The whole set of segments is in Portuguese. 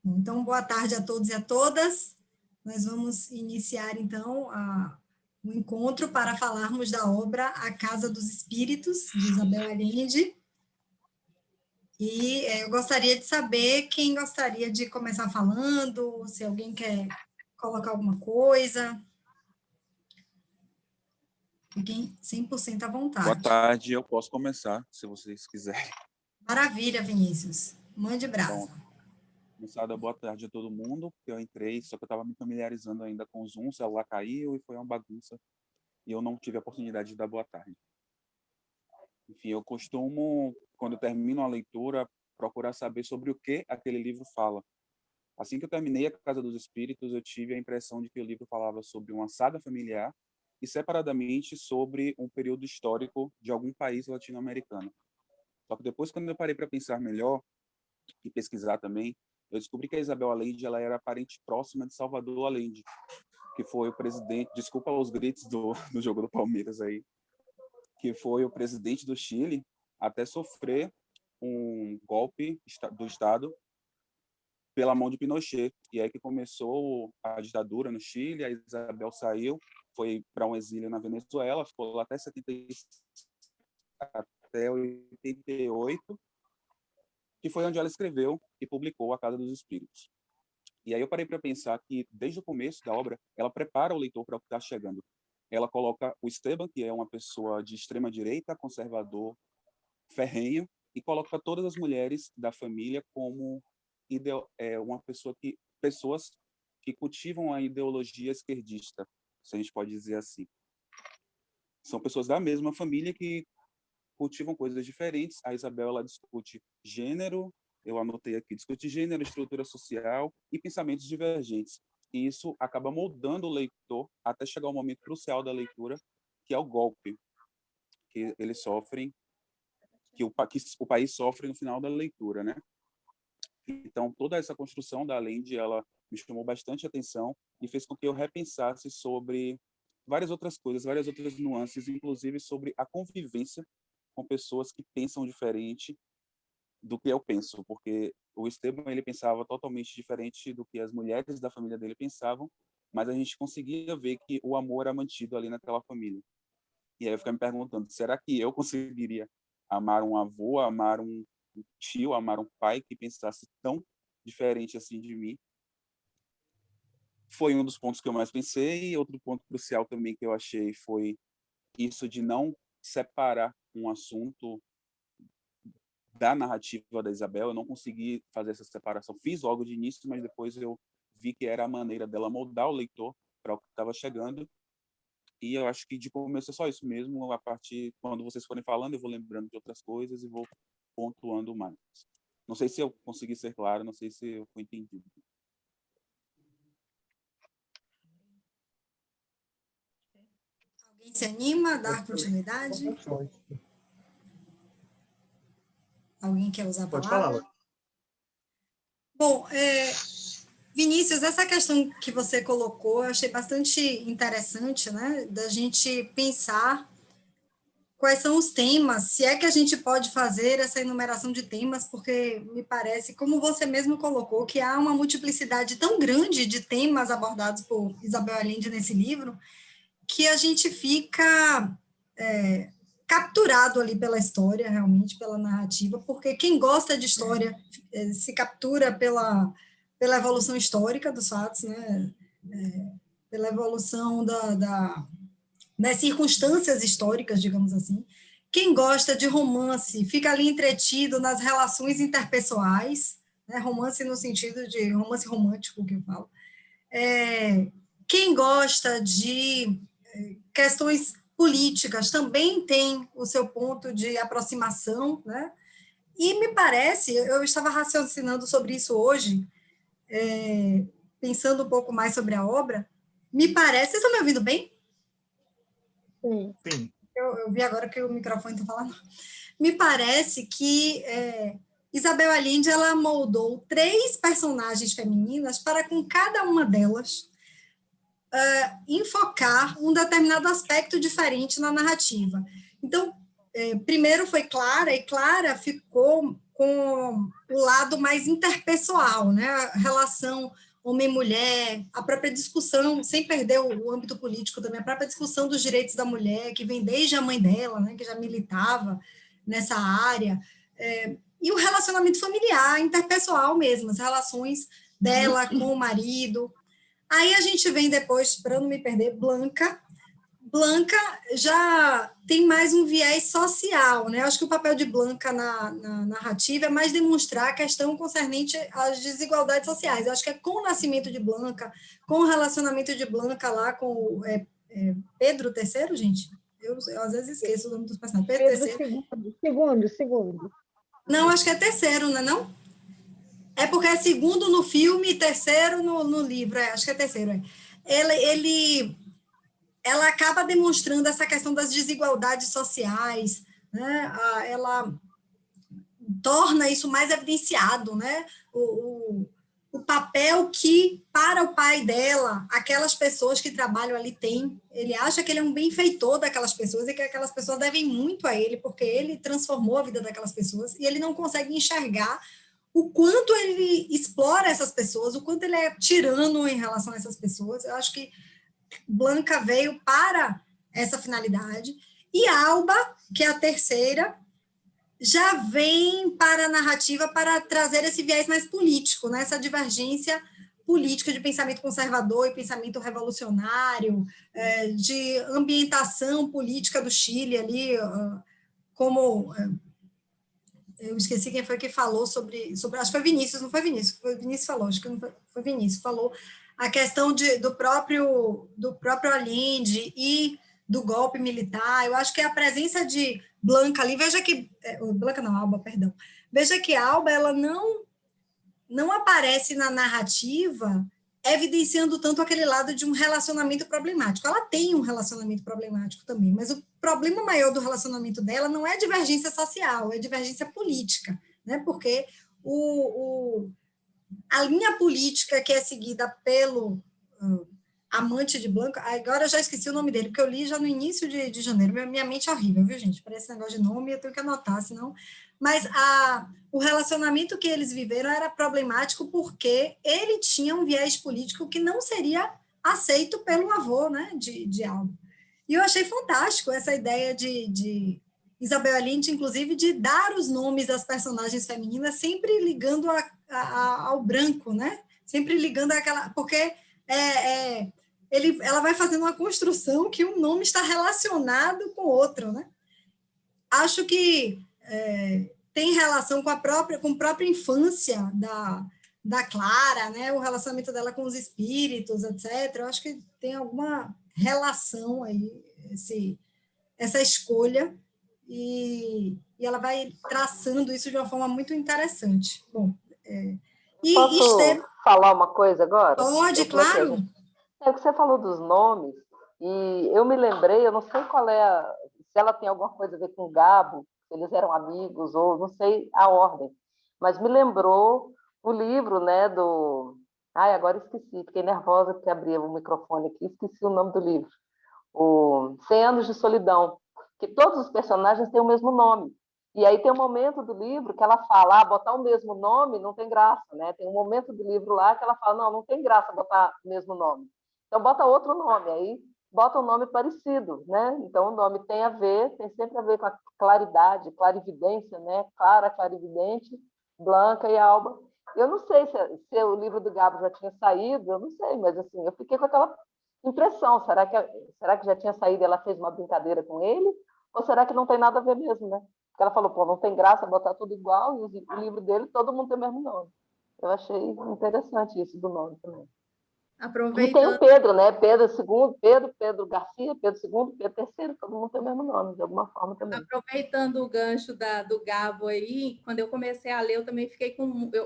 Então, boa tarde a todos e a todas. Nós vamos iniciar, então, o encontro para falarmos da obra A Casa dos Espíritos, de Isabel Allende. E eu gostaria de saber quem gostaria de começar falando, se alguém quer colocar alguma coisa. Fiquem 100% à Boa vontade. tarde, eu posso começar, se vocês quiserem. Maravilha, Vinícius. Mande brasa. Começada, boa tarde a todo mundo, porque eu entrei, só que eu estava me familiarizando ainda com o Zoom, o celular caiu e foi uma bagunça, e eu não tive a oportunidade de dar boa tarde. Enfim, eu costumo, quando eu termino a leitura, procurar saber sobre o que aquele livro fala. Assim que eu terminei A Casa dos Espíritos, eu tive a impressão de que o livro falava sobre uma saga familiar e, separadamente, sobre um período histórico de algum país latino-americano. Só que depois, quando eu parei para pensar melhor e pesquisar também, eu descobri que a Isabel Allende ela era parente próxima de Salvador Allende, que foi o presidente, desculpa os gritos do jogo do Palmeiras aí, que foi o presidente do Chile até sofrer um golpe do Estado pela mão de Pinochet. E aí que começou a ditadura no Chile, a Isabel saiu, foi para um exílio na Venezuela, ficou lá até 88, que foi onde ela escreveu e publicou A Casa dos Espíritos. E aí eu parei para pensar que, desde o começo da obra, ela prepara o leitor para o que está chegando. Ela coloca o Esteban, que é uma pessoa de extrema-direita, conservador, ferrenho, e coloca todas as mulheres da família como uma pessoas que cultivam a ideologia esquerdista, se a gente pode dizer assim. São pessoas da mesma família que cultivam coisas diferentes. A Isabel ela discute gênero, eu anotei aqui, discute gênero, estrutura social e pensamentos divergentes. E isso acaba moldando o leitor até chegar ao momento crucial da leitura, que é o golpe que eles sofrem, que o país sofre no final da leitura, né? Então, toda essa construção da Allende, ela me chamou bastante atenção e fez com que eu repensasse sobre várias outras coisas, várias outras nuances, inclusive sobre a convivência com pessoas que pensam diferente do que eu penso, porque o Esteban ele pensava totalmente diferente do que as mulheres da família dele pensavam, mas a gente conseguia ver que o amor era mantido ali naquela família. E aí eu ficava me perguntando, será que eu conseguiria amar um avô, amar um tio, amar um pai que pensasse tão diferente assim de mim? Foi um dos pontos que eu mais pensei, e outro ponto crucial também que eu achei foi isso de não separar um assunto da narrativa da Isabel. Eu não consegui fazer essa separação. Fiz logo de início, mas depois eu vi que era a maneira dela moldar o leitor para o que estava chegando. E eu acho que de começo é só isso mesmo. A partir quando vocês forem falando, eu vou lembrando de outras coisas e vou pontuando mais. Não sei se eu consegui ser claro, não sei se eu fui entendido. Alguém se anima a dar continuidade? Alguém quer usar a Pode palavra? falar. Bom, Vinícius, essa questão que você colocou, eu achei bastante interessante, né, da gente pensar quais são os temas, se é que a gente pode fazer essa enumeração de temas, porque me parece, como você mesmo colocou, que há uma multiplicidade tão grande de temas abordados por Isabel Allende nesse livro, que a gente fica capturado ali pela história, realmente, pela narrativa, porque quem gosta de história se captura pela evolução histórica dos fatos, né? Pela evolução das circunstâncias históricas, digamos assim. Quem gosta de romance fica ali entretido nas relações interpessoais, né? Romance no sentido de romance romântico, que eu falo. Quem gosta de questões políticas também tem o seu ponto de aproximação, né? E me parece, eu estava raciocinando sobre isso hoje, pensando um pouco mais sobre a obra, me parece... Vocês estão me ouvindo bem? Sim. Eu vi agora que o microfone está falando. Me parece que Isabel Allende ela moldou 3 personagens femininas para, com cada uma delas, enfocar um determinado aspecto diferente na narrativa. Então, primeiro foi Clara, e Clara ficou com o lado mais interpessoal, né? A relação homem-mulher, a própria discussão, sem perder o âmbito político também, a própria discussão dos direitos da mulher, que vem desde a mãe dela, né, que já militava nessa área, e o relacionamento familiar, interpessoal mesmo, as relações dela com o marido. Aí a gente vem depois, para não me perder, Blanca. Blanca já tem mais um viés social, né? Acho que o papel de Blanca na narrativa é mais demonstrar a questão concernente às desigualdades sociais. Eu acho que é com o nascimento de Blanca, com o relacionamento de Blanca lá com o Pedro III, gente? Eu às vezes esqueço o nome dos personagens. Pedro II. Segundo. Não, acho que é terceiro, não é não? É porque é segundo no filme e terceiro no livro. Acho que é terceiro. Ela acaba demonstrando essa questão das desigualdades sociais, né? Ela torna isso mais evidenciado, né? O papel que, para o pai dela, aquelas pessoas que trabalham ali têm. Ele acha que ele é um benfeitor daquelas pessoas e que aquelas pessoas devem muito a ele, porque ele transformou a vida daquelas pessoas, e ele não consegue enxergar o quanto ele explora essas pessoas, o quanto ele é tirano em relação a essas pessoas. Eu acho que Blanca veio para essa finalidade, e Alba, que é a terceira, já vem para a narrativa para trazer esse viés mais político, né? Essa divergência política de pensamento conservador e pensamento revolucionário, de ambientação política do Chile ali, como... Eu esqueci quem foi que falou sobre acho que foi Vinícius, não foi Vinícius, foi Vinícius falou, acho que não foi Vinícius, falou a questão do próprio Allende e do golpe militar. Eu acho que a presença de Blanca ali, veja que Blanca não, Alba, perdão. Veja que Alba, ela não aparece na narrativa evidenciando tanto aquele lado de um relacionamento problemático. Ela tem um relacionamento problemático também, mas o problema maior do relacionamento dela não é a divergência social, é a divergência política, né? Porque a linha política que é seguida pelo amante de Blanca, agora eu já esqueci o nome dele, porque eu li já no início de janeiro, minha mente é horrível, viu, gente? Parece negócio de nome, eu tenho que anotar, senão... Mas o relacionamento que eles viveram era problemático porque ele tinha um viés político que não seria aceito pelo avô, né, de Alba. E eu achei fantástico essa ideia de Isabel Allende, inclusive, de dar os nomes das personagens femininas sempre ligando ao branco, né? Sempre ligando àquela... Porque ela vai fazendo uma construção que um nome está relacionado com o outro, né? Acho que tem relação com a própria infância da Clara, né? O relacionamento dela com os espíritos, etc. Eu acho que tem alguma relação aí, essa escolha, e ela vai traçando isso de uma forma muito interessante. Bom, Posso falar uma coisa agora? Pode, claro. É que você falou dos nomes, e eu me lembrei, eu não sei qual se ela tem alguma coisa a ver com o Gabo, se eles eram amigos, ou não sei a ordem, mas me lembrou o livro, né, agora esqueci, fiquei nervosa porque abri o microfone aqui, esqueci o nome do livro, o 100 Anos de Solidão, que todos os personagens têm o mesmo nome. E aí tem um momento do livro que ela fala, botar o mesmo nome não tem graça, né? Tem um momento do livro lá que ela fala, não tem graça botar o mesmo nome. Então, bota outro nome, aí bota um nome parecido, né? Então, o nome tem sempre a ver com a claridade, clarividência, né? Clara, clarividente, Blanca e Alba. Eu não sei se o livro do Gabo já tinha saído, eu não sei, mas assim, eu fiquei com aquela impressão. Será que já tinha saído e ela fez uma brincadeira com ele? Ou será que não tem nada a ver mesmo, né? Porque ela falou, não tem graça botar tudo igual, e o livro dele, todo mundo tem o mesmo nome. Eu achei interessante isso do nome também. E tem o Pedro, né? Pedro II, Pedro Garcia, Pedro II, Pedro III, todo mundo tem o mesmo nome, de alguma forma também. Aproveitando o gancho do Gabo aí, quando eu comecei a ler, eu também fiquei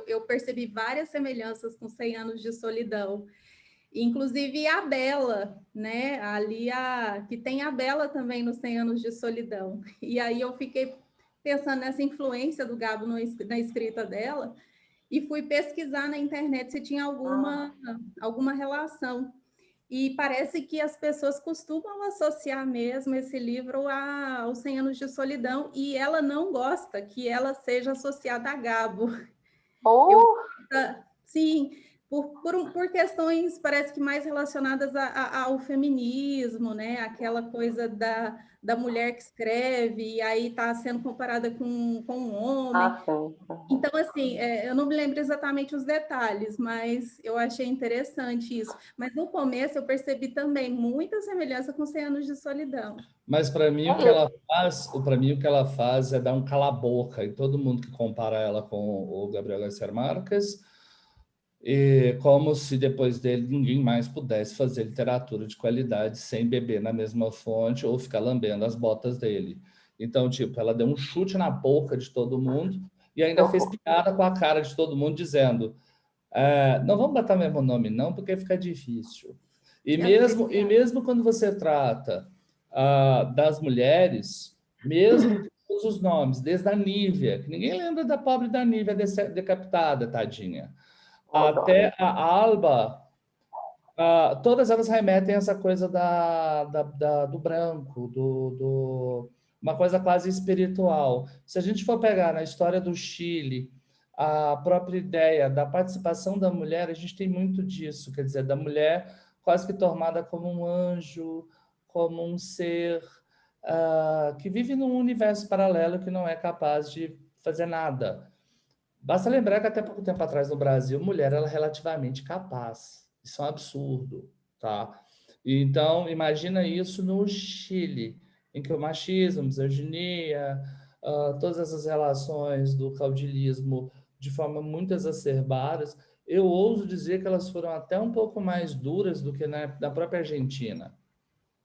eu percebi várias semelhanças com 100 Anos de Solidão. Inclusive a Bela, né? Ali que tem a Bela também nos 100 Anos de Solidão. E aí eu fiquei pensando nessa influência do Gabo na escrita dela, e fui pesquisar na internet se tinha alguma relação. E parece que as pessoas costumam associar mesmo esse livro aos 100 Anos de Solidão, e ela não gosta que ela seja associada a Gabo. Oh, Sim, por questões, parece que mais relacionadas ao feminismo, né? Aquela coisa da mulher que escreve, e aí está sendo comparada com um homem. sim. Então, assim, eu não me lembro exatamente os detalhes, mas eu achei interessante isso. Mas no começo eu percebi também muita semelhança com 100 Anos de Solidão. Mas para mim o que ela faz é dar um cala-boca em todo mundo que compara ela com o Gabriel Garcia Marques, e como se depois dele ninguém mais pudesse fazer literatura de qualidade sem beber na mesma fonte ou ficar lambendo as botas dele. Então, tipo, ela deu um chute na boca de todo mundo e ainda fez piada com a cara de todo mundo, dizendo: não vamos botar mesmo nome não, porque fica difícil. E mesmo quando você trata das mulheres, mesmo todos os nomes, desde a Nívia, que ninguém lembra da pobre da Nívia decapitada, tadinha, até a Alba, todas elas remetem a essa coisa do branco, uma coisa quase espiritual. Se a gente for pegar na história do Chile, a própria ideia da participação da mulher, a gente tem muito disso, quer dizer, da mulher quase que tomada como um anjo, como um ser que vive num universo paralelo que não é capaz de fazer nada. Basta lembrar que até pouco tempo atrás no Brasil, mulher era relativamente capaz. Isso é um absurdo, tá? Então, imagina isso no Chile, em que o machismo, a misoginia, todas essas relações do caudilismo de forma muito exacerbadas, eu ouso dizer que elas foram até um pouco mais duras do que na própria Argentina.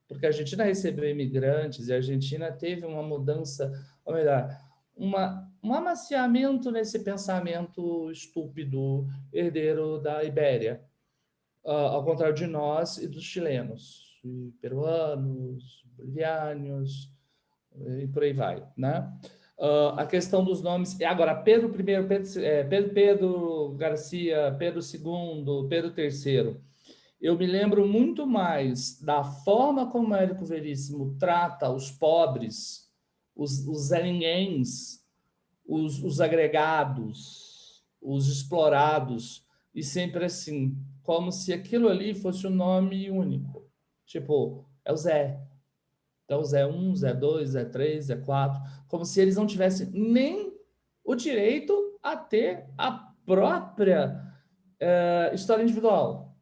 Porque a Argentina recebeu imigrantes e a Argentina teve uma mudança, ou melhor, um amaciamento nesse pensamento estúpido, herdeiro da Ibéria, ao contrário de nós e dos chilenos, e peruanos, bolivianos, e por aí vai, né? A questão dos nomes. E agora, Pedro I, Pedro Garcia, Pedro II, Pedro III. Eu me lembro muito mais da forma como o Érico Veríssimo trata os pobres, os Zé Ninguéms, os agregados, os explorados, e sempre assim, como se aquilo ali fosse um nome único. Tipo, é o Zé. Então, Zé 1, Zé 2, Zé 3, Zé 4, como se eles não tivessem nem o direito a ter a própria história individual.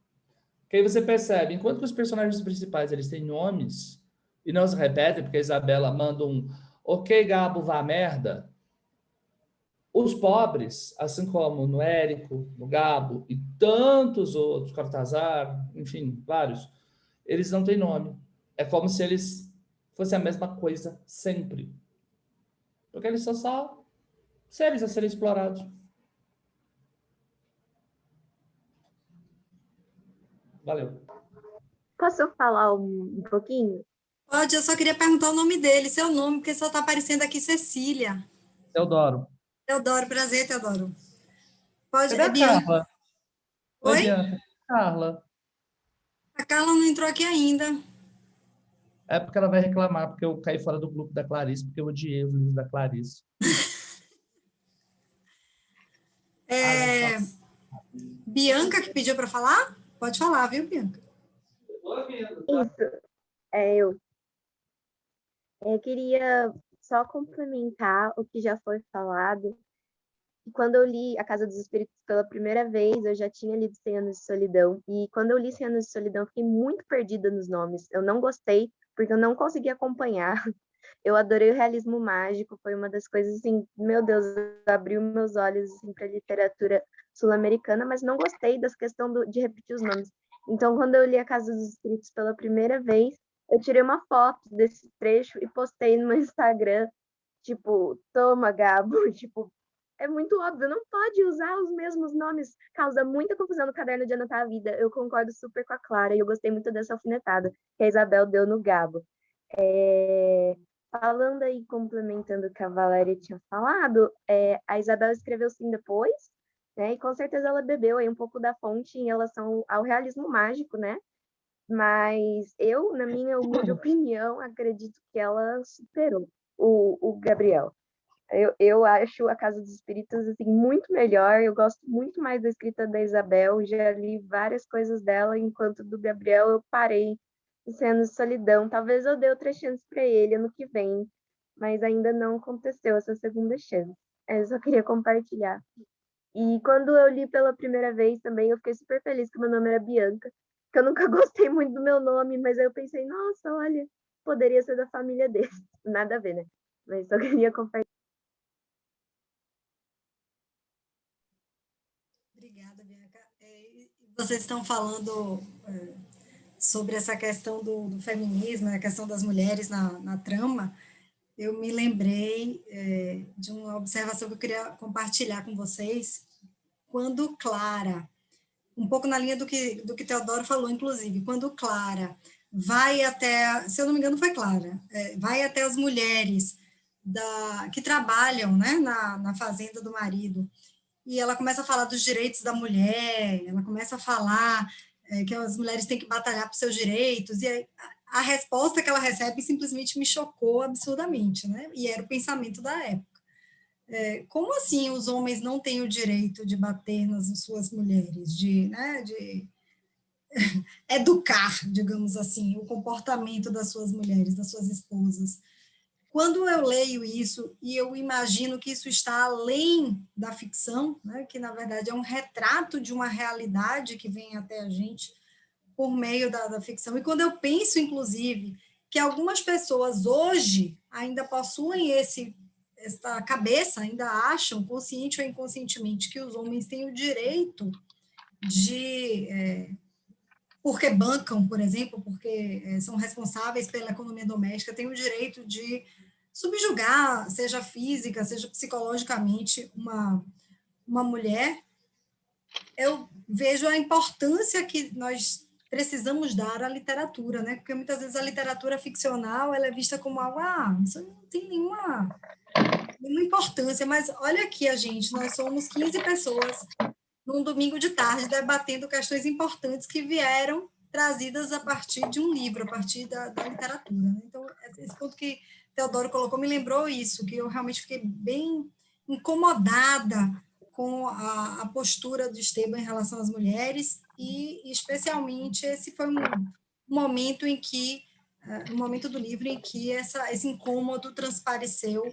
Que aí você percebe, enquanto que os personagens principais eles têm nomes e não se repetem, porque a Isabela manda um ok, Gabo, vá merda, os pobres, assim como no Érico, no Gabo e tantos outros, Cortázar, enfim, vários, eles não têm nome. É como se eles fossem a mesma coisa sempre. Porque eles são só seres a serem explorados. Valeu. Posso falar um pouquinho? Pode, eu só queria perguntar o nome dele, seu nome, porque só está aparecendo aqui Cecília. Teodoro. Teodoro, prazer, Teodoro. Pode, Cadê a Bianca? Carla? Oi? Bianca. Carla. A Carla não entrou aqui ainda. É porque ela vai reclamar, porque eu caí fora do grupo da Clarice, porque eu odiei os livros da Clarice. Bianca que pediu para falar? Pode falar, viu, Bianca? Isso, eu. Eu queria só complementar o que já foi falado. Quando eu li A Casa dos Espíritos pela primeira vez, eu já tinha lido 100 Anos de Solidão. E quando eu li 100 Anos de Solidão, eu fiquei muito perdida nos nomes. Eu não gostei, porque eu não consegui acompanhar. Eu adorei o realismo mágico, foi uma das coisas, assim, meu Deus, abriu meus olhos assim, para a literatura sul-americana, mas não gostei dessa questão de repetir os nomes. Então, quando eu li A Casa dos Espíritos pela primeira vez, eu tirei uma foto desse trecho e postei no meu Instagram, tipo, toma, Gabo, tipo, é muito óbvio, não pode usar os mesmos nomes, causa muita confusão no caderno de anotar a vida. Eu concordo super com a Clara e eu gostei muito dessa alfinetada que a Isabel deu no Gabo. Falando aí, complementando o que a Valéria tinha falado, a Isabel escreveu sim depois, né? E com certeza ela bebeu aí um pouco da fonte em relação ao realismo mágico, né? Mas eu, na minha humilde opinião, acredito que ela superou o Gabriel. Eu acho A Casa dos Espíritos assim, muito melhor. Eu gosto muito mais da escrita da Isabel. Já li várias coisas dela, enquanto do Gabriel eu parei sendo Solidão. Talvez eu dê outra chance para ele ano que vem, mas ainda não aconteceu essa segunda chance. Eu só queria compartilhar. E quando eu li pela primeira vez também, eu fiquei super feliz que meu nome era Bianca, que eu nunca gostei muito do meu nome, mas aí eu pensei, nossa, olha, poderia ser da família dele. Nada a ver, né? Mas só queria compartilhar. Obrigada, Bianca. Vocês estão falando sobre essa questão do feminismo, a questão das mulheres na trama. Eu me lembrei de uma observação que eu queria compartilhar com vocês. Quando Clara, um pouco na linha do que Teodoro falou, inclusive, quando Clara vai até, se eu não me engano foi Clara, vai até as mulheres que trabalham, né, na fazenda do marido, e ela começa a falar dos direitos da mulher, ela começa a falar que as mulheres têm que batalhar por seus direitos, e a resposta que ela recebe simplesmente me chocou absurdamente, né? E era o pensamento da época. Como assim os homens não têm o direito de bater nas suas mulheres, de educar, digamos assim, o comportamento das suas mulheres, das suas esposas? Quando eu leio isso e eu imagino que isso está além da ficção, né, que na verdade é um retrato de uma realidade que vem até a gente por meio da ficção, e quando eu penso, inclusive, que algumas pessoas hoje ainda possuem essa cabeça, ainda acham, consciente ou inconscientemente, que os homens têm o direito porque bancam, por exemplo, porque são responsáveis pela economia doméstica, têm o direito de subjugar, seja física, seja psicologicamente, uma mulher. Eu vejo a importância que nós precisamos dar à literatura, né? Porque muitas vezes a literatura ficcional ela é vista como algo, isso não tem nenhuma importância, mas olha aqui nós somos 15 pessoas num domingo de tarde debatendo questões importantes que vieram trazidas a partir de um livro, a partir da literatura, né? Então, esse ponto que Teodoro colocou me lembrou isso, que eu realmente fiquei bem incomodada com a postura do Esteban em relação às mulheres, e especialmente esse foi um momento em que, no momento do livro, em que esse incômodo transpareceu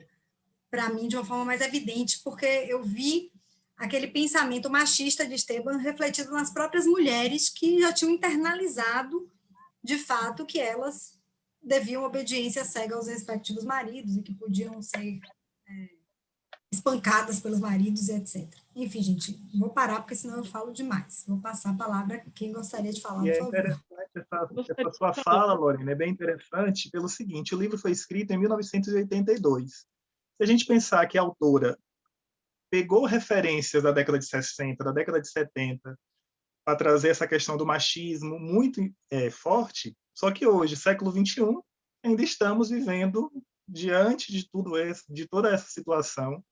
para mim de uma forma mais evidente, porque eu vi aquele pensamento machista de Esteban refletido nas próprias mulheres que já tinham internalizado, de fato, que elas deviam obediência cega aos respectivos maridos e que podiam ser espancadas pelos maridos e etc. Enfim, gente, vou parar porque senão eu falo demais. Vou passar a palavra a quem gostaria de falar, E por é favor. interessante essa sua fala, Lorena, é bem interessante pelo seguinte, o livro foi escrito em 1982. Se a gente pensar que a autora pegou referências da década de 60, da década de 70, para trazer essa questão do machismo muito forte, só que hoje, século XXI, ainda estamos vivendo diante de tudo isso, de toda essa situação,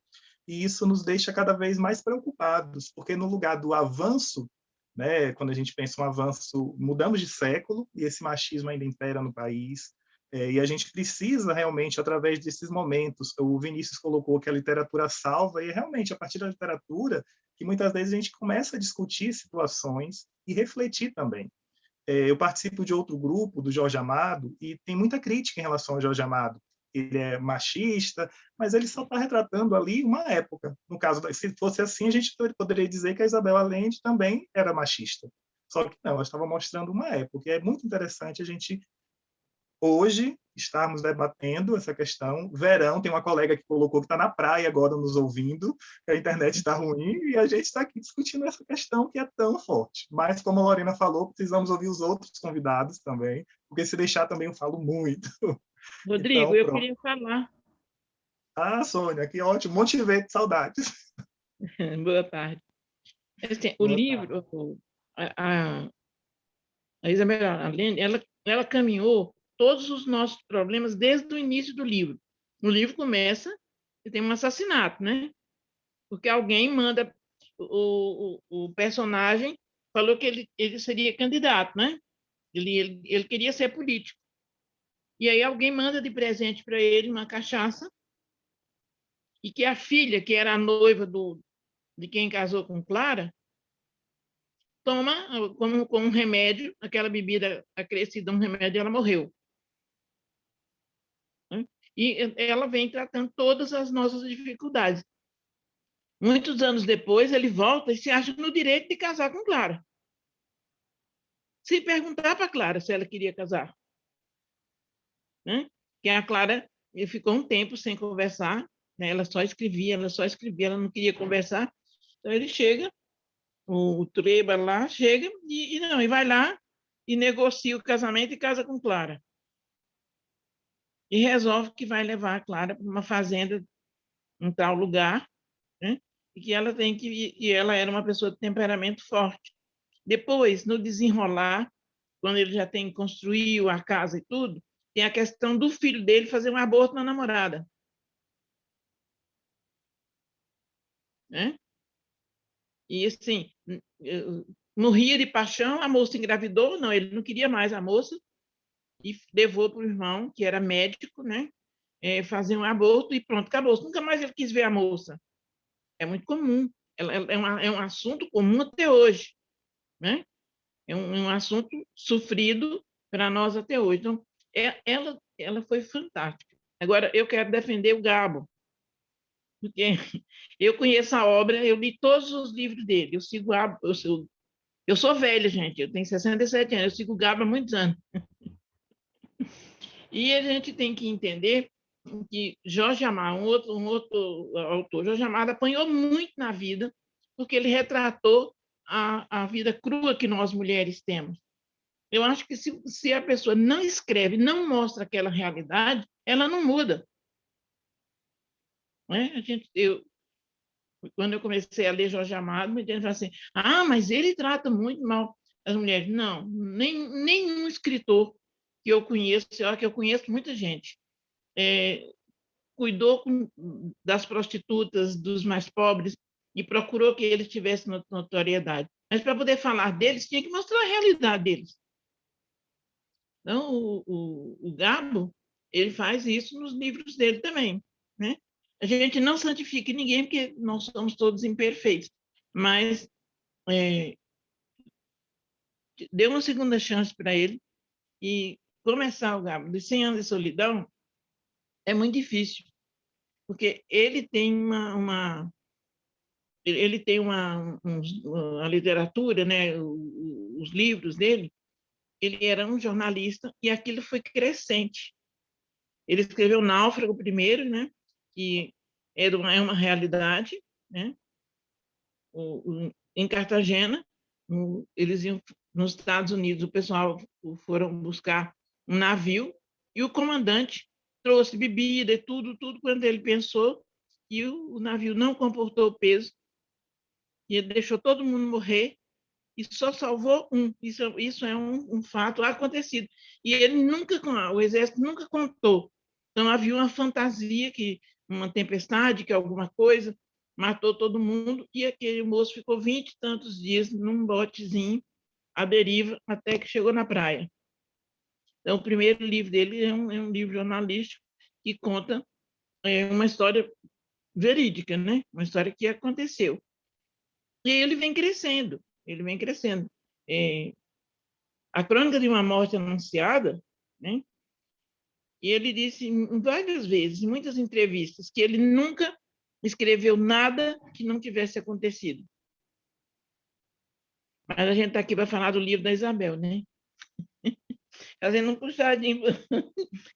e isso nos deixa cada vez mais preocupados, porque no lugar do avanço, né, quando a gente pensa um avanço, mudamos de século e esse machismo ainda impera no país, e a gente precisa realmente, através desses momentos, o Vinícius colocou que a literatura salva, e realmente, a partir da literatura, que muitas vezes a gente começa a discutir situações e refletir também. Eu participo de outro grupo, do Jorge Amado, e tem muita crítica em relação ao Jorge Amado. Ele é machista, mas ele só está retratando ali uma época. No caso, se fosse assim, a gente poderia dizer que a Isabel Allende também era machista. Só que não, ela estava mostrando uma época. E é muito interessante a gente hoje estarmos debatendo essa questão. Verão, tem uma colega que colocou que está na praia agora nos ouvindo, que a internet está ruim, e a gente está aqui discutindo essa questão que é tão forte. Mas, como a Lorena falou, precisamos ouvir os outros convidados também, porque se deixar também eu falo muito. Rodrigo, Então, eu pronto. queria falar. Sônia, que ótimo, monte de ver, saudades. Boa tarde. Assim, o livro, a Isabel Allende, ela caminhou todos os nossos problemas desde o início do livro. O livro começa e tem um assassinato, né? Porque alguém manda o personagem falou que ele seria candidato, né? Ele queria ser político. E aí alguém manda de presente para ele uma cachaça, e que a filha, que era a noiva de quem casou com Clara, toma como um remédio, aquela bebida acrescida, um remédio, e ela morreu. Né? E ela vem tratando todas as nossas dificuldades. Muitos anos depois, ele volta e se acha no direito de casar com Clara. Se perguntar para Clara se ela queria casar. Né? Que a Clara ficou um tempo sem conversar, né? Ela só escrevia, ela não queria conversar. Então ele chega, o Treba lá chega e vai lá e negocia o casamento e casa com Clara. E resolve que vai levar a Clara para uma fazenda em tal lugar, né? E que ela tem que e ela era uma pessoa de temperamento forte. Depois, no desenrolar, quando ele já tem construiu a casa e tudo, tem a questão do filho dele fazer um aborto na namorada. Né? E assim, morria de paixão, a moça engravidou, não, ele não queria mais a moça, e levou para o irmão, que era médico, né? Fazer um aborto e pronto, acabou. Nunca mais ele quis ver a moça. É muito comum. É um assunto comum até hoje. Né? É um assunto sofrido para nós até hoje. Então, ela foi fantástica. Agora, eu quero defender o Gabo, porque eu conheço a obra, eu li todos os livros dele, eu sigo eu sou velha, gente, eu tenho 67 anos, eu sigo o Gabo há muitos anos. E a gente tem que entender que Jorge Amado, um outro autor, Jorge Amado apanhou muito na vida, porque ele retratou a vida crua que nós mulheres temos. Eu acho que se a pessoa não escreve, não mostra aquela realidade, ela não muda. Né? Quando eu comecei a ler Jorge Amado, me falou assim, mas ele trata muito mal as mulheres. Não, nenhum escritor que eu conheço, que eu conheço muita gente, cuidou das prostitutas, dos mais pobres, e procurou que eles tivessem notoriedade. Mas para poder falar deles, tinha que mostrar a realidade deles. Então, o Gabo, ele faz isso nos livros dele também. Né? A gente não santifica ninguém, porque nós somos todos imperfeitos, mas dê uma segunda chance para ele, e começar o Gabo de 100 anos de solidão é muito difícil, porque ele tem uma literatura, né, os livros dele, ele era um jornalista e aquilo foi crescente. Ele escreveu Náufrago primeiro, né, que é uma realidade, né? Em Cartagena, eles iam nos Estados Unidos, o pessoal foram buscar um navio e o comandante trouxe bebida e tudo quando ele pensou, e o navio não comportou o peso e ele deixou todo mundo morrer e só salvou um. Isso é um fato acontecido. E ele o exército nunca contou. Então havia uma fantasia uma tempestade, que alguma coisa matou todo mundo, e aquele moço ficou 20 e tantos dias num botezinho à deriva até que chegou na praia. Então, o primeiro livro dele é um livro jornalístico que conta uma história verídica, né? Uma história que aconteceu. E ele vem crescendo, A Crônica de uma Morte Anunciada, né? E ele disse várias vezes, em muitas entrevistas, que ele nunca escreveu nada que não tivesse acontecido. Mas a gente está aqui para falar do livro da Isabel, né? Fazendo um puxadinho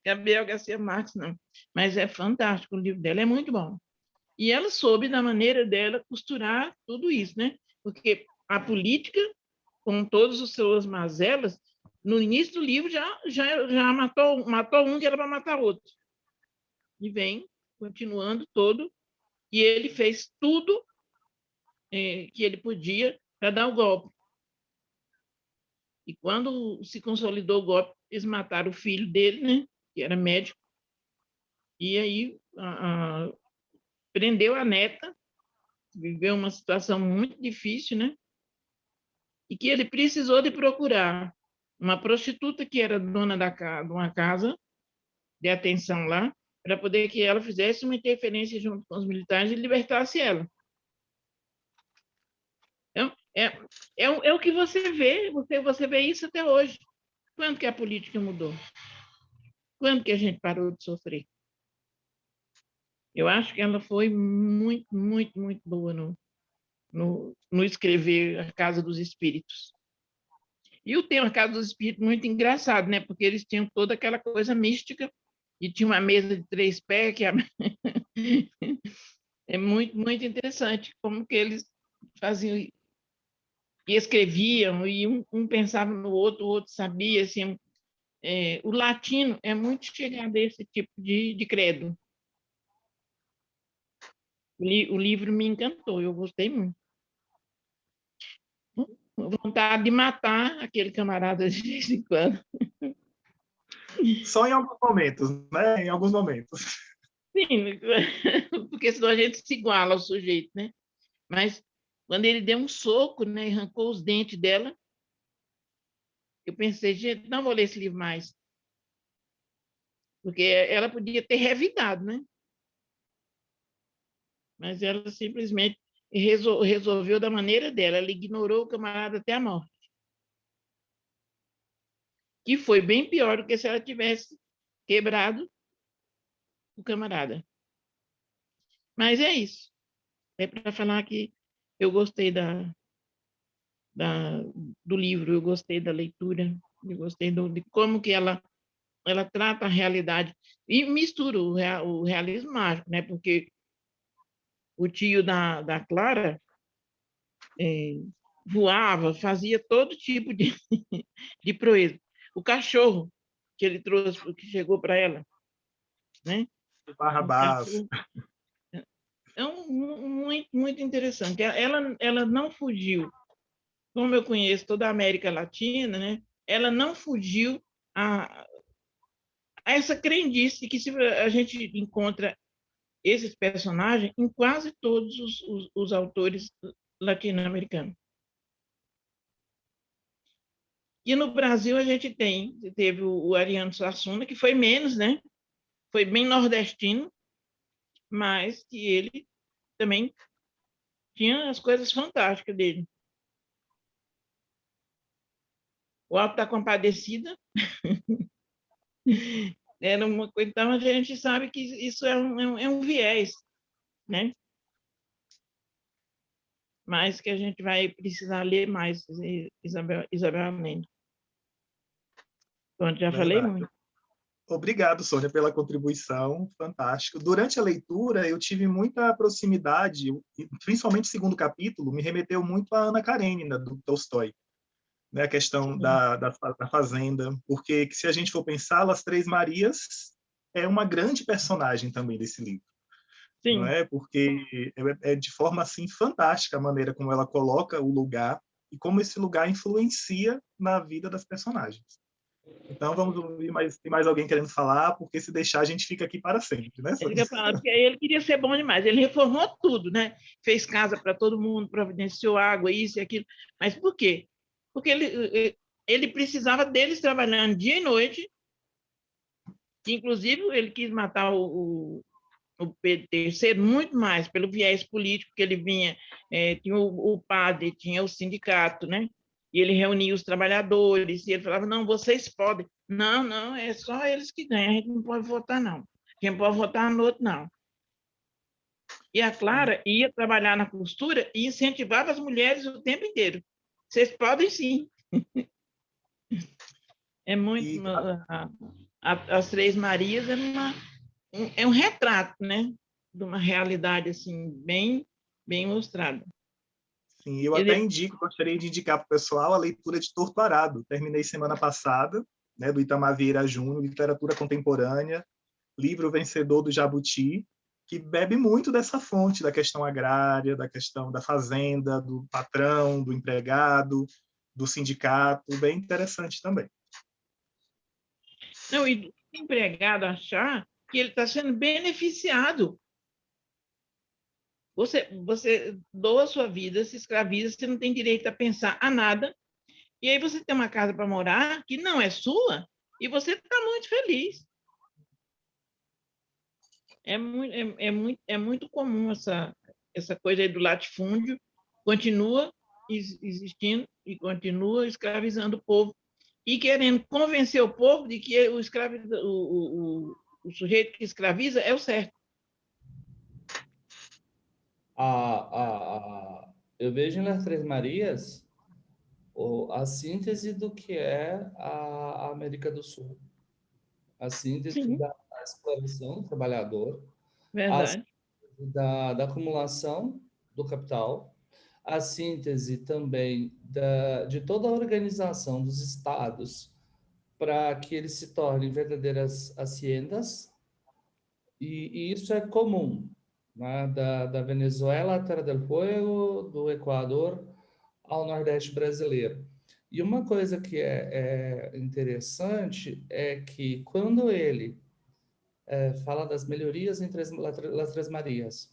Gabriel Garcia Marques, não. Mas é fantástico, o livro dela é muito bom. E ela soube, da maneira dela, costurar tudo isso, né? Porque a política, com todas as suas mazelas, no início do livro já matou um que era para matar outro. E vem continuando todo, e ele fez tudo que ele podia para dar o golpe. E quando se consolidou o golpe, eles mataram o filho dele, né, que era médico, e aí prendeu a neta, viveu uma situação muito difícil, né, e que ele precisou de procurar uma prostituta que era dona de uma casa de atenção lá, para poder que ela fizesse uma interferência junto com os militares e libertasse ela. É o que você vê, você vê isso até hoje. Quando que a política mudou? Quando que a gente parou de sofrer? Eu acho que ela foi muito, muito, muito boa no escrever A Casa dos Espíritos. E o tema Casa dos Espíritos muito engraçado, né? Porque eles tinham toda aquela coisa mística e tinha uma mesa de 3 pés que é muito, muito interessante como que eles faziam e escreviam, e um pensava no outro, o outro sabia, assim. O latino é muito chegado a esse tipo de credo. O livro me encantou, eu gostei muito. Vontade de matar aquele camarada de vez em quando. Só em alguns momentos, né? Em alguns momentos. Sim, porque senão a gente se iguala ao sujeito, né? Mas quando ele deu um soco, né, e arrancou os dentes dela, eu pensei, gente, não vou ler esse livro mais. Porque ela podia ter revidado, né? Mas ela simplesmente resolveu da maneira dela. Ela ignorou o camarada até a morte. Que foi bem pior do que se ela tivesse quebrado o camarada. Mas é isso. É para falar que eu gostei do livro, eu gostei da leitura, eu gostei de como que ela trata a realidade e mistura o realismo mágico, né? Porque o tio da Clara voava, fazia todo tipo de proeza. O cachorro que ele trouxe, que chegou para ela, né? Barrabás. Muito, muito interessante. Ela não fugiu, como eu conheço toda a América Latina, né? Ela não fugiu a essa crendice que a gente encontra esses personagens em quase todos os autores latino-americanos. E no Brasil a gente teve o Ariano Suassuna, que foi menos, né? Foi bem nordestino, mas que ele também tinha as coisas fantásticas dele. O Alto da Compadecida era uma coisa. Então a gente sabe que isso é um viés, né? Mas que a gente vai precisar ler mais, Isabel Allende. Então, já falei muito. Obrigado, Sônia, pela contribuição, fantástico. Durante a leitura, eu tive muita proximidade, principalmente o segundo capítulo, me remeteu muito a Ana Karenina, do Tolstói, né? A questão da fazenda, porque se a gente for pensar, As Três Marias é uma grande personagem também desse livro. Sim. Não é? Porque é de forma assim fantástica a maneira como ela coloca o lugar e como esse lugar influencia na vida das personagens. Então vamos ouvir tem mais alguém querendo falar, porque se deixar a gente fica aqui para sempre, né? Porque ele queria ser bom demais, ele reformou tudo, né? Fez casa para todo mundo, providenciou água, isso e aquilo. Mas por quê? Porque ele precisava deles trabalhando dia e noite. Inclusive ele quis matar o Pedro III muito mais pelo viés político que ele vinha, tinha o padre, tinha o sindicato, né? E ele reunia os trabalhadores, e ele falava, não, vocês podem. Não, é só eles que ganham, a gente não pode votar, não. Quem pode votar no outro, não. E a Clara ia trabalhar na costura e incentivava as mulheres o tempo inteiro. Vocês podem, sim. É muito... As Três Marias é um retrato, né? De uma realidade, assim, bem, bem mostrada. Sim, eu até gostaria de indicar para o pessoal a leitura de Torto Arado. Terminei semana passada, né, do Itamar Vieira Júnior, Literatura Contemporânea, livro vencedor do Jabuti, que bebe muito dessa fonte da questão agrária, da questão da fazenda, do patrão, do empregado, do sindicato, bem interessante também. Não, e o empregado achar que ele está sendo beneficiado. Você doa a sua vida, se escraviza, você não tem direito a pensar a nada, E aí você tem uma casa para morar que não é sua e você está muito feliz. É muito comum essa coisa aí do latifúndio, continua existindo e continua escravizando o povo e querendo convencer o povo de que o sujeito que escraviza é o certo. Eu vejo nas Três Marias a síntese do que é a América do Sul. A síntese Sim, da exploração do trabalhador, a verdade. síntese da acumulação do capital, a síntese também de toda a organização dos estados para que eles se tornem verdadeiras haciendas, e isso é comum, né? Da Venezuela à Terra del Fuego, do Equador ao Nordeste brasileiro. E uma coisa que é interessante é que quando ele fala das melhorias entre as Três Marias,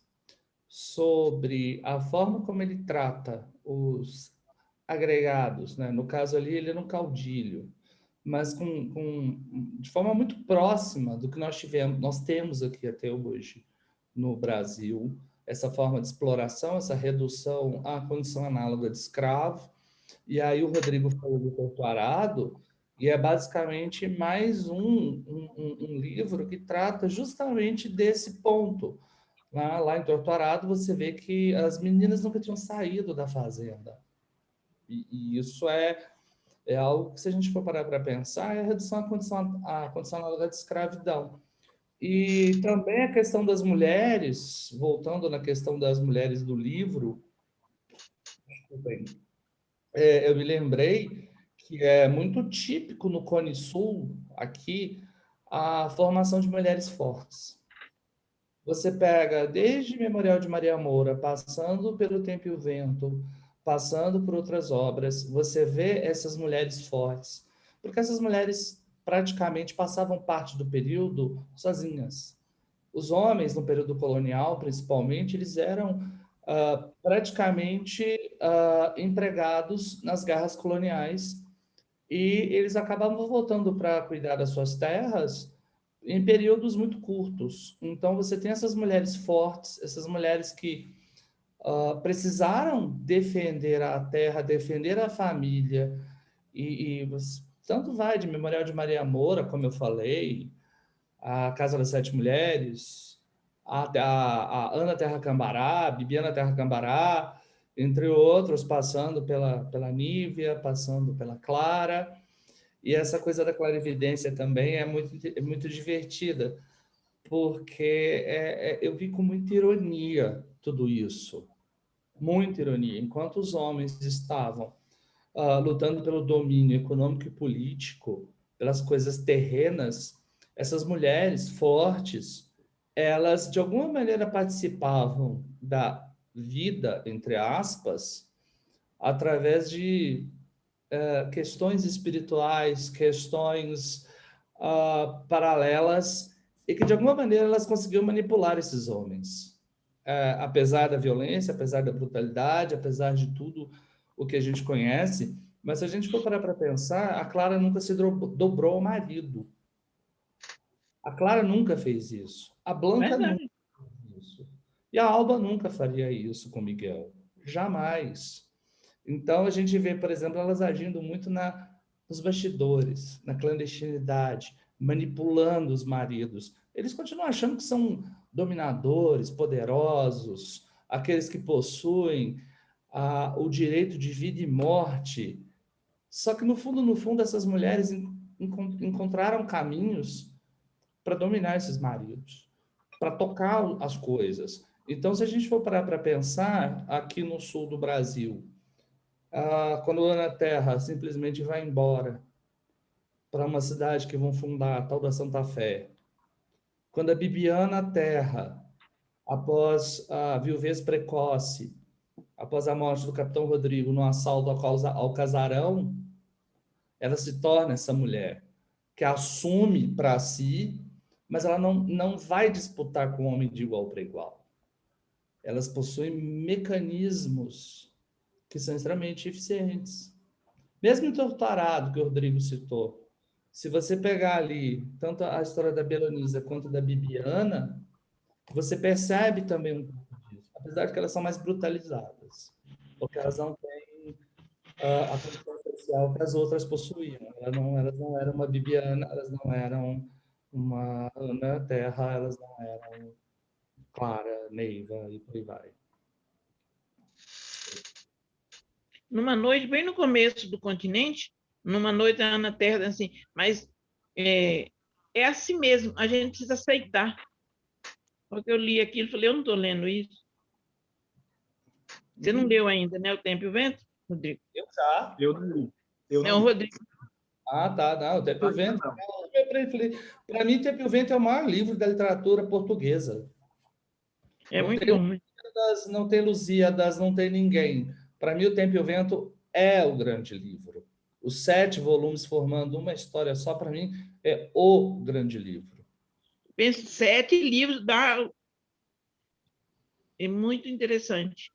sobre a forma como ele trata os agregados, né? No caso ali, ele era um caudilho, mas de forma muito próxima do que nós temos aqui até hoje no Brasil, essa forma de exploração, essa redução à condição análoga de escravo. E aí o Rodrigo falou do Torto Arado, e é basicamente mais um livro que trata justamente desse ponto. Lá em Torto Arado, você vê que as meninas nunca tinham saído da fazenda. E isso é algo que, se a gente for parar para pensar, é a redução à condição análoga de escravidão. E também a questão das mulheres, voltando na questão das mulheres do livro, eu me lembrei que é muito típico no Cone Sul, aqui, a formação de mulheres fortes. Você pega desde Memorial de Maria Moura, passando pelo Tempo e o Vento, passando por outras obras, você vê essas mulheres fortes, porque essas mulheres praticamente passavam parte do período sozinhas. Os homens, no período colonial, principalmente, eles eram praticamente empregados nas garras coloniais, e eles acabavam voltando para cuidar das suas terras em períodos muito curtos. Então, você tem essas mulheres fortes, essas mulheres que precisaram defender a terra, defender a família, e tanto vai de Memorial de Maria Moura, como eu falei, a Casa das Sete Mulheres, a Ana Terra Cambará, a Bibiana Terra Cambará, entre outros, passando pela Nívia, passando pela Clara. E essa coisa da clarividência também é muito divertida, porque eu vi com muita ironia tudo isso. Muita ironia. Enquanto os homens estavam lutando pelo domínio econômico e político, pelas coisas terrenas, essas mulheres fortes, elas de alguma maneira participavam da vida, entre aspas, através de questões espirituais, questões paralelas, e que de alguma maneira elas conseguiam manipular esses homens. Apesar da violência, apesar da brutalidade, apesar de tudo o que a gente conhece, mas se a gente for parar para pensar, a Clara nunca se dobrou ao marido. A Clara nunca fez isso. A Blanca nunca fez isso. E a Alba nunca faria isso com Miguel. Jamais. Então, a gente vê, por exemplo, elas agindo muito nos bastidores, na clandestinidade, manipulando os maridos. Eles continuam achando que são dominadores, poderosos, aqueles que possuem o direito de vida e morte. Só que, no fundo, essas mulheres encontraram caminhos para dominar esses maridos, para tocar as coisas. Então, se a gente for parar para pensar, aqui no sul do Brasil, quando a Ana Terra simplesmente vai embora para uma cidade que vão fundar, a tal da Santa Fé, quando a Bibiana Terra, após a viuvez precoce, após a morte do capitão Rodrigo no assalto ao casarão, ela se torna essa mulher que assume para si, mas ela não vai disputar com o homem de igual para igual. Elas possuem mecanismos que são extremamente eficientes. Mesmo em Torturado, que o Rodrigo citou, se você pegar ali tanto a história da Belonisa quanto da Bibiana, você percebe também um pouco disso, apesar de que elas são mais brutalizadas, porque elas não têm a condição social que as outras possuíam. Elas não eram uma Bibiana, elas não eram uma Ana Terra, elas não eram Clara, Neiva e por aí vai. Numa noite, bem no começo do Continente, numa noite a Ana Terra assim, mas é assim mesmo, a gente precisa aceitar. Porque eu li aquilo e falei, eu não estou lendo isso. Você não leu ainda, né? O Tempo e o Vento, Rodrigo? Eu já. Eu não li. Eu Não, não li. Rodrigo. Ah, tá. Não, o Tempo e o Vento. Para mim, Tempo e o Vento é o maior livro da literatura portuguesa. É Não muito tem bom. Né? Não tem Lusíadas, não tem ninguém. Para mim, o Tempo e o Vento é o grande livro. Os 7 volumes formando uma história só, para mim, é o grande livro. Penso 7 livros, é muito interessante.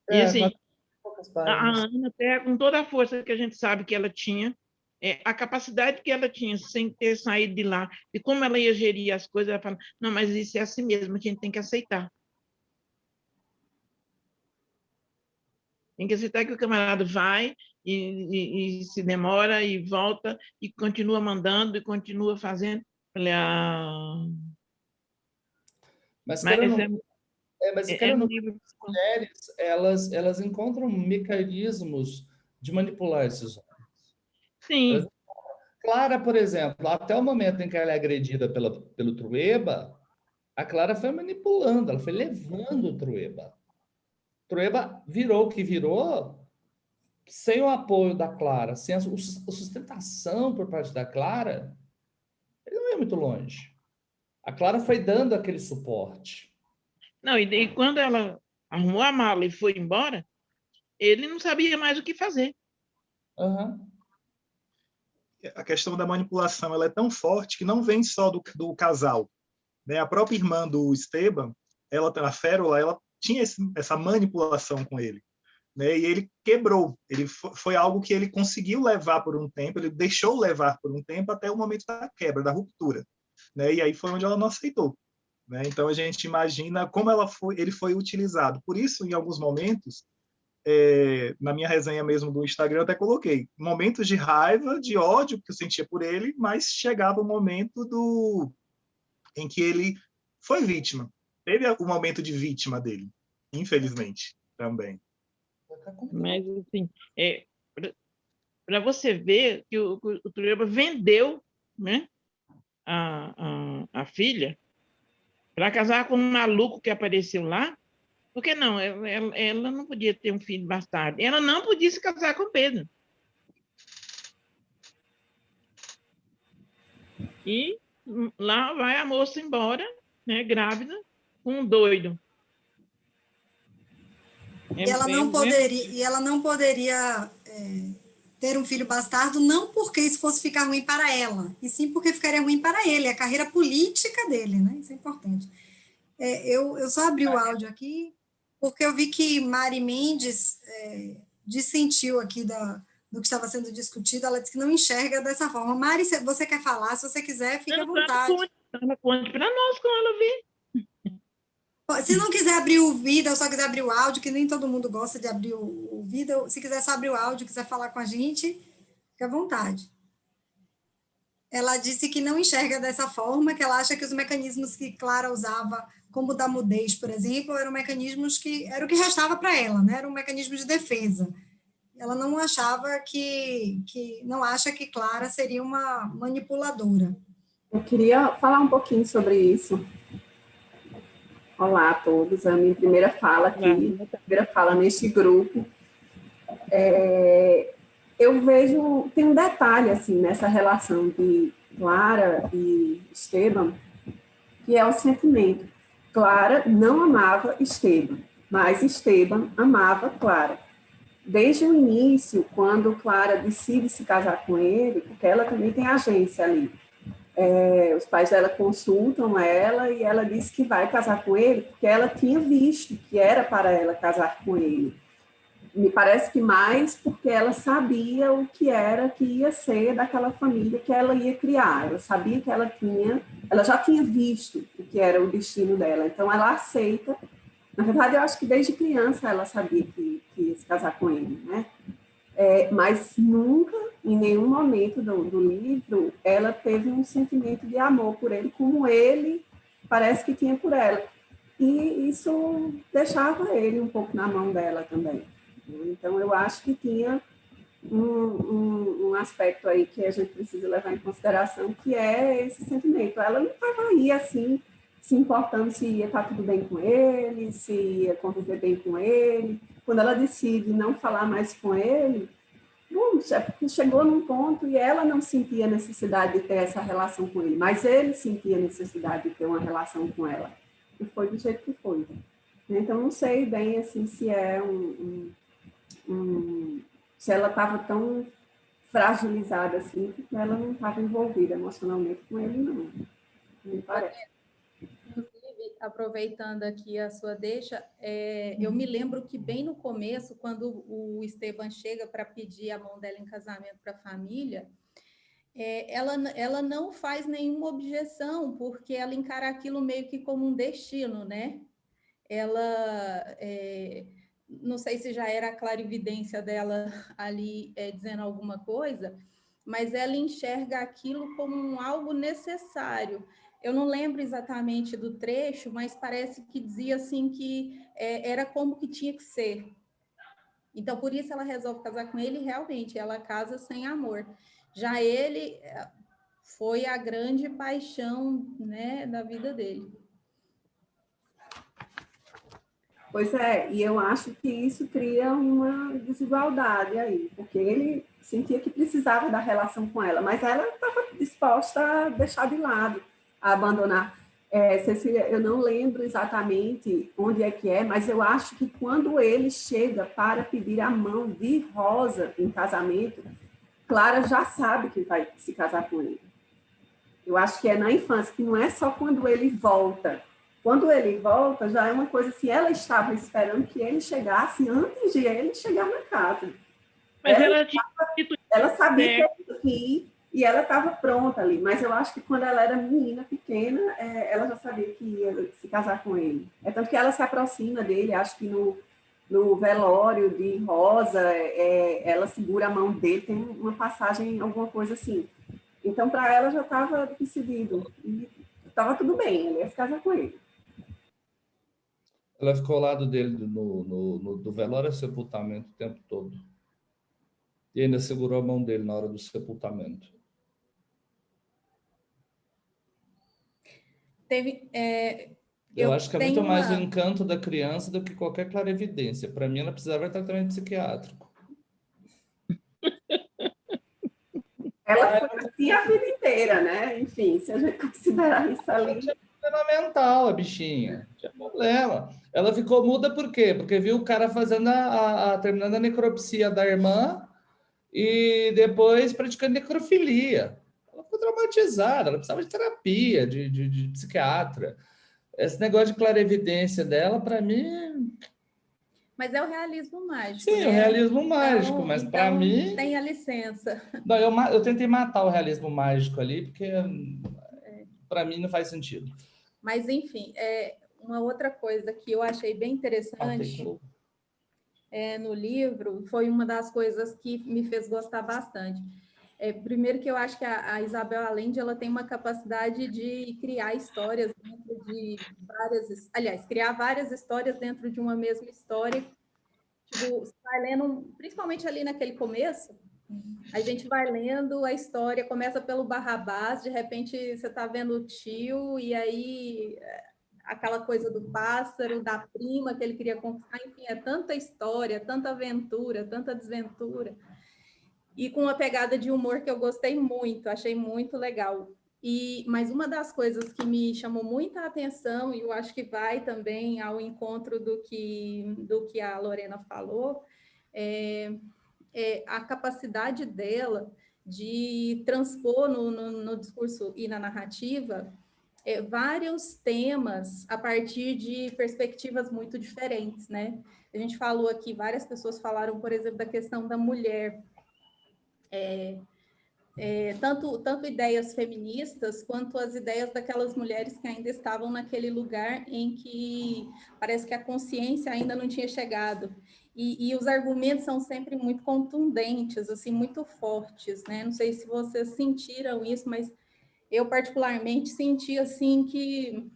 E assim, a Ana Terra, com toda a força que a gente sabe que ela tinha, a capacidade que ela tinha, sem ter saído de lá, e como ela ia gerir as coisas, ela fala, não, mas isso é assim mesmo, a gente tem que aceitar. Tem que aceitar que o camarada vai e se demora e volta e continua mandando e continua fazendo. Falei, Mas mas quero um não, livro... mulheres, elas encontram mecanismos de manipular esses homens. Sim. Clara, por exemplo, até o momento em que ela é agredida pelo Trueba, a Clara foi manipulando, ela foi levando o Trueba. O Trueba virou o que virou sem o apoio da Clara, sem a sustentação por parte da Clara, ele não ia muito longe. A Clara foi dando aquele suporte. Não, e quando ela arrumou a mala e foi embora, ele não sabia mais o que fazer. Uhum. A questão da manipulação ela é tão forte que não vem só do casal. Né? A própria irmã do Esteban, a Férola, ela tinha essa manipulação com ele. Né? E ele quebrou. Foi algo que ele conseguiu levar por um tempo, ele deixou levar por um tempo até o momento da quebra, da ruptura. Né? E aí foi onde ela não aceitou. Né? Então a gente imagina como ele foi utilizado. Por isso, em alguns momentos, na minha resenha mesmo do Instagram, eu até coloquei momentos de raiva, de ódio que eu sentia por ele, mas chegava o momento em que ele foi vítima. Teve o momento de vítima dele, infelizmente, também. Mas, assim, para você ver que o Trueba vendeu, né, a filha para casar com um maluco que apareceu lá, porque não, ela não podia ter um filho bastardo. Ela não podia se casar com Pedro. E lá vai a moça embora, né, grávida, com um doido. E ela não poderia ter um filho bastardo, não porque isso fosse ficar ruim para ela, e sim porque ficaria ruim para ele, a carreira política dele, né? Isso é importante. Eu só abri o áudio aqui, porque eu vi que Mari Mendes dissentiu aqui do que estava sendo discutido, ela disse que não enxerga dessa forma. Mari, você quer falar? Se você quiser, fique à vontade. Ela conte para nós como ela vê. Se não quiser abrir o vídeo, ou só quiser abrir o áudio, que nem todo mundo gosta de abrir o vídeo, se quiser só abrir o áudio, quiser falar com a gente, fique à vontade. Ela disse que não enxerga dessa forma, que ela acha que os mecanismos que Clara usava, como o da mudez, por exemplo, eram mecanismos que era o que restava para ela, né? Era um mecanismo de defesa. Ela não achava não acha que Clara seria uma manipuladora. Eu queria falar um pouquinho sobre isso. Olá a todos, a minha primeira fala aqui, primeira fala neste grupo. Eu vejo, tem um detalhe assim, nessa relação de Clara e Esteban, que é o sentimento. Clara não amava Esteban, mas Esteban amava Clara. Desde o início, quando Clara decide se casar com ele, porque ela também tem agência ali, os pais dela consultam ela e ela diz que vai casar com ele porque ela tinha visto que era para ela casar com ele. me parece que mais porque ela sabia o que era, que ia ser daquela família que ela ia criar. Ela sabia que ela já tinha visto o que era o destino dela. Então, ela aceita. Na verdade, eu acho que desde criança ela sabia que ia se casar com ele, né? Mas nunca, em nenhum momento do livro, ela teve um sentimento de amor por ele, como ele parece que tinha por ela. E isso deixava ele um pouco na mão dela também. Então, eu acho que tinha um aspecto aí que a gente precisa levar em consideração, que é esse sentimento. Ela não estava aí, assim, se importando se ia estar tudo bem com ele, se ia conviver bem com ele. Quando ela decide não falar mais com ele, é porque chegou num ponto e ela não sentia necessidade de ter essa relação com ele, mas ele sentia necessidade de ter uma relação com ela. E foi do jeito que foi. Então, não sei bem assim, se é se ela estava tão fragilizada assim, porque ela não estava envolvida emocionalmente com ele, não. Me parece. Inclusive, aproveitando aqui a sua deixa, eu me lembro que bem no começo, quando o Esteban chega para pedir a mão dela em casamento para a família, ela não faz nenhuma objeção, porque ela encara aquilo meio que como um destino, né? Ela, não sei se já era a clarividência dela ali dizendo alguma coisa, mas ela enxerga aquilo como algo necessário. Eu não lembro exatamente do trecho, mas parece que dizia assim que era como que tinha que ser. Então, por isso ela resolve casar com ele, e realmente, ela casa sem amor. Já ele foi a grande paixão, né, da vida dele. Pois é, e eu acho que isso cria uma desigualdade aí, porque ele sentia que precisava da relação com ela, mas ela estava disposta a deixar de lado, a abandonar. Cecília, eu não lembro exatamente onde é que mas eu acho que quando ele chega para pedir a mão de Rosa em casamento, Clara já sabe que vai se casar com ele. Eu acho que é na infância, que não é só quando ele volta. Quando ele volta, já é uma coisa assim, ela estava esperando que ele chegasse antes de ele chegar na casa. Mas ela sabia que ele ia ir e ela estava pronta ali, mas eu acho que quando ela era menina, pequena, ela já sabia que ia se casar com ele. É tanto que ela se aproxima dele, acho que no velório de Rosa, ela segura a mão dele, tem uma passagem, alguma coisa assim. Então, para ela já estava decidido, e estava tudo bem, ela ia se casar com ele. Ela ficou ao lado dele do velório e sepultamento o tempo todo. E ainda segurou a mão dele na hora do sepultamento. Eu acho que é muito mais o encanto da criança do que qualquer clarividência. Para mim, ela precisava de tratamento psiquiátrico. Ela foi assim a vida inteira, né? Enfim, se a gente considerar isso ali. Tinha problema mental, a bichinha. Tinha problema. Ela ficou muda por quê? Porque viu o cara fazendo terminando a necropsia da irmã e depois praticando necrofilia. Ela ficou traumatizada, ela precisava de terapia, de psiquiatra. Esse negócio de clarividência dela, para mim... Mas é o realismo mágico. Sim, né? o realismo mágico, mas para mim... Tem a licença. Não, eu tentei matar o realismo mágico ali, porque para mim não faz sentido. Mas, enfim, uma outra coisa que eu achei bem interessante no livro foi uma das coisas que me fez gostar bastante. Primeiro que eu acho que a Isabel Allende ela tem uma capacidade de criar histórias dentro de criar várias histórias dentro de uma mesma história. Tipo, você vai lendo, principalmente ali naquele começo, a gente vai lendo a história, começa pelo Barrabás, de repente você está vendo o tio, e aí aquela coisa do pássaro, da prima que ele queria conquistar, enfim, é tanta história, tanta aventura, tanta desventura. E com uma pegada de humor que eu gostei muito, achei muito legal. Mas uma das coisas que me chamou muita atenção, e eu acho que vai também ao encontro do que a Lorena falou, é a capacidade dela de transpor no discurso e na narrativa vários temas a partir de perspectivas muito diferentes, né? A gente falou aqui, várias pessoas falaram, por exemplo, da questão da mulher, tanto ideias feministas quanto as ideias daquelas mulheres que ainda estavam naquele lugar em que parece que a consciência ainda não tinha chegado. E os argumentos são sempre muito contundentes, assim, muito fortes, né? Não sei se vocês sentiram isso, mas eu particularmente senti assim que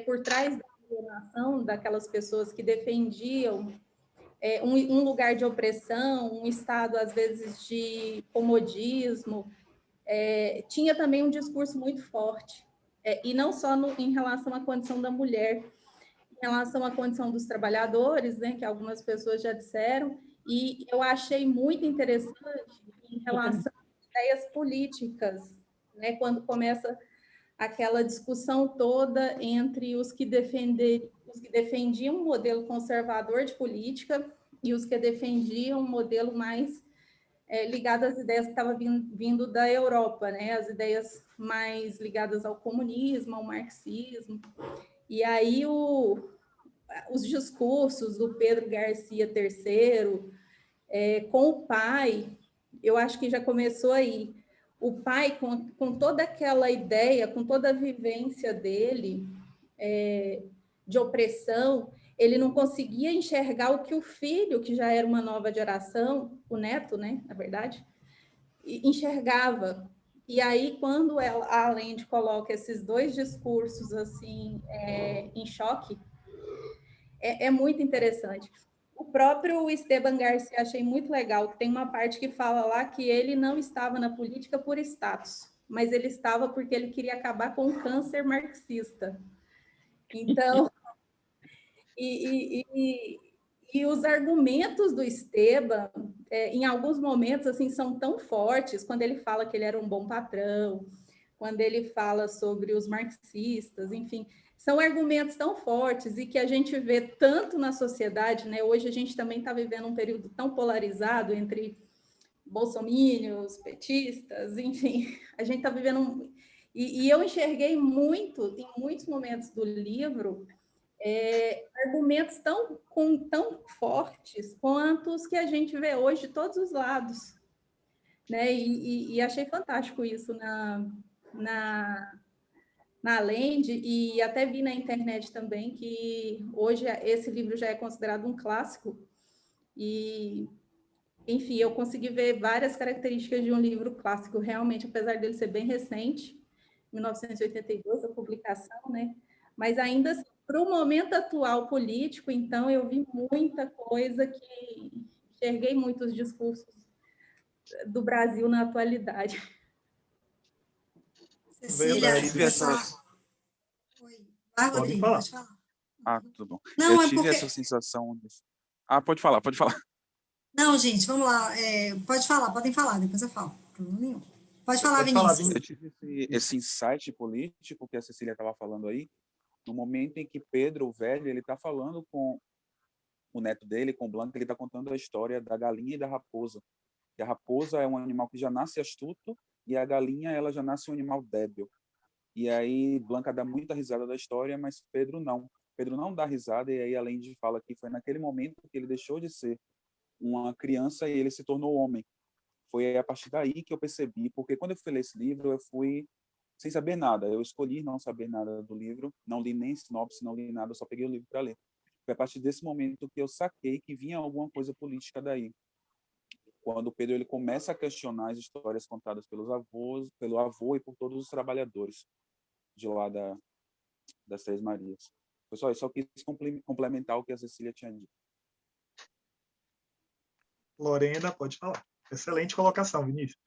por trás da alienação daquelas pessoas que defendiam um lugar de opressão, um estado às vezes de comodismo, tinha também um discurso muito forte, e não só em relação à condição da mulher, em relação à condição dos trabalhadores, né, que algumas pessoas já disseram, e eu achei muito interessante em relação às ideias políticas, né, quando começa aquela discussão toda entre os que defendiam um modelo conservador de política e os que defendiam um modelo mais ligado às ideias que estavam vindo da Europa, né? As ideias mais ligadas ao comunismo, ao marxismo. E aí os discursos do Pedro Garcia III com o pai, eu acho que já começou aí. O pai, com toda aquela ideia, com toda a vivência dele de opressão, ele não conseguia enxergar o que o filho, que já era uma nova geração, o neto, né, na verdade, enxergava. E aí, quando a Allende coloca esses dois discursos assim em choque, é muito interessante. O próprio Esteban Garcia achei muito legal, que tem uma parte que fala lá que ele não estava na política por status, mas ele estava porque ele queria acabar com o câncer marxista. Então, e os argumentos do Esteban, em alguns momentos, assim, são tão fortes, quando ele fala que ele era um bom patrão, quando ele fala sobre os marxistas, enfim, são argumentos tão fortes e que a gente vê tanto na sociedade, né? Hoje a gente também está vivendo um período tão polarizado entre bolsominions, petistas, enfim, a gente está vivendo e eu enxerguei muito, em muitos momentos do livro, argumentos tão fortes quanto os que a gente vê hoje de todos os lados, né? E achei fantástico isso na Allende, e até vi na internet também que hoje esse livro já é considerado um clássico, e, enfim, eu consegui ver várias características de um livro clássico, realmente, apesar dele ser bem recente, 1982, a publicação, né? Mas ainda assim, para o momento atual político, então, eu vi muita coisa que enxerguei muitos discursos do Brasil na atualidade. Cecília, Oi. Vai, Rodrigo, pode falar. Tudo bom. Não, eu tive essa sensação... pode falar. Não, gente, vamos lá. Podem falar, depois eu falo. Problema nenhum. Pode falar, Vinícius. Eu tive esse insight político que a Cecília estava falando aí, no momento em que Pedro, o velho, ele está falando com o neto dele, com o Blanca, ele está contando a história da galinha e da raposa. E a raposa é um animal que já nasce astuto e a galinha ela já nasce um animal débil. E aí Blanca dá muita risada da história, mas Pedro não. Pedro não dá risada, e aí além de fala que foi naquele momento que ele deixou de ser uma criança e ele se tornou homem. Foi a partir daí que eu percebi, porque quando eu fui ler esse livro, eu fui sem saber nada. Eu escolhi não saber nada do livro, não li nem sinopse, não li nada, eu só peguei o livro para ler. Foi a partir desse momento que eu saquei que vinha alguma coisa política daí. Quando o Pedro ele começa a questionar as histórias contadas pelos avós, pelo avô e por todos os trabalhadores de lá das Três Marias. Pessoal, eu só quis complementar o que a Cecília tinha dito. Lorena, pode falar. Excelente colocação, Vinícius.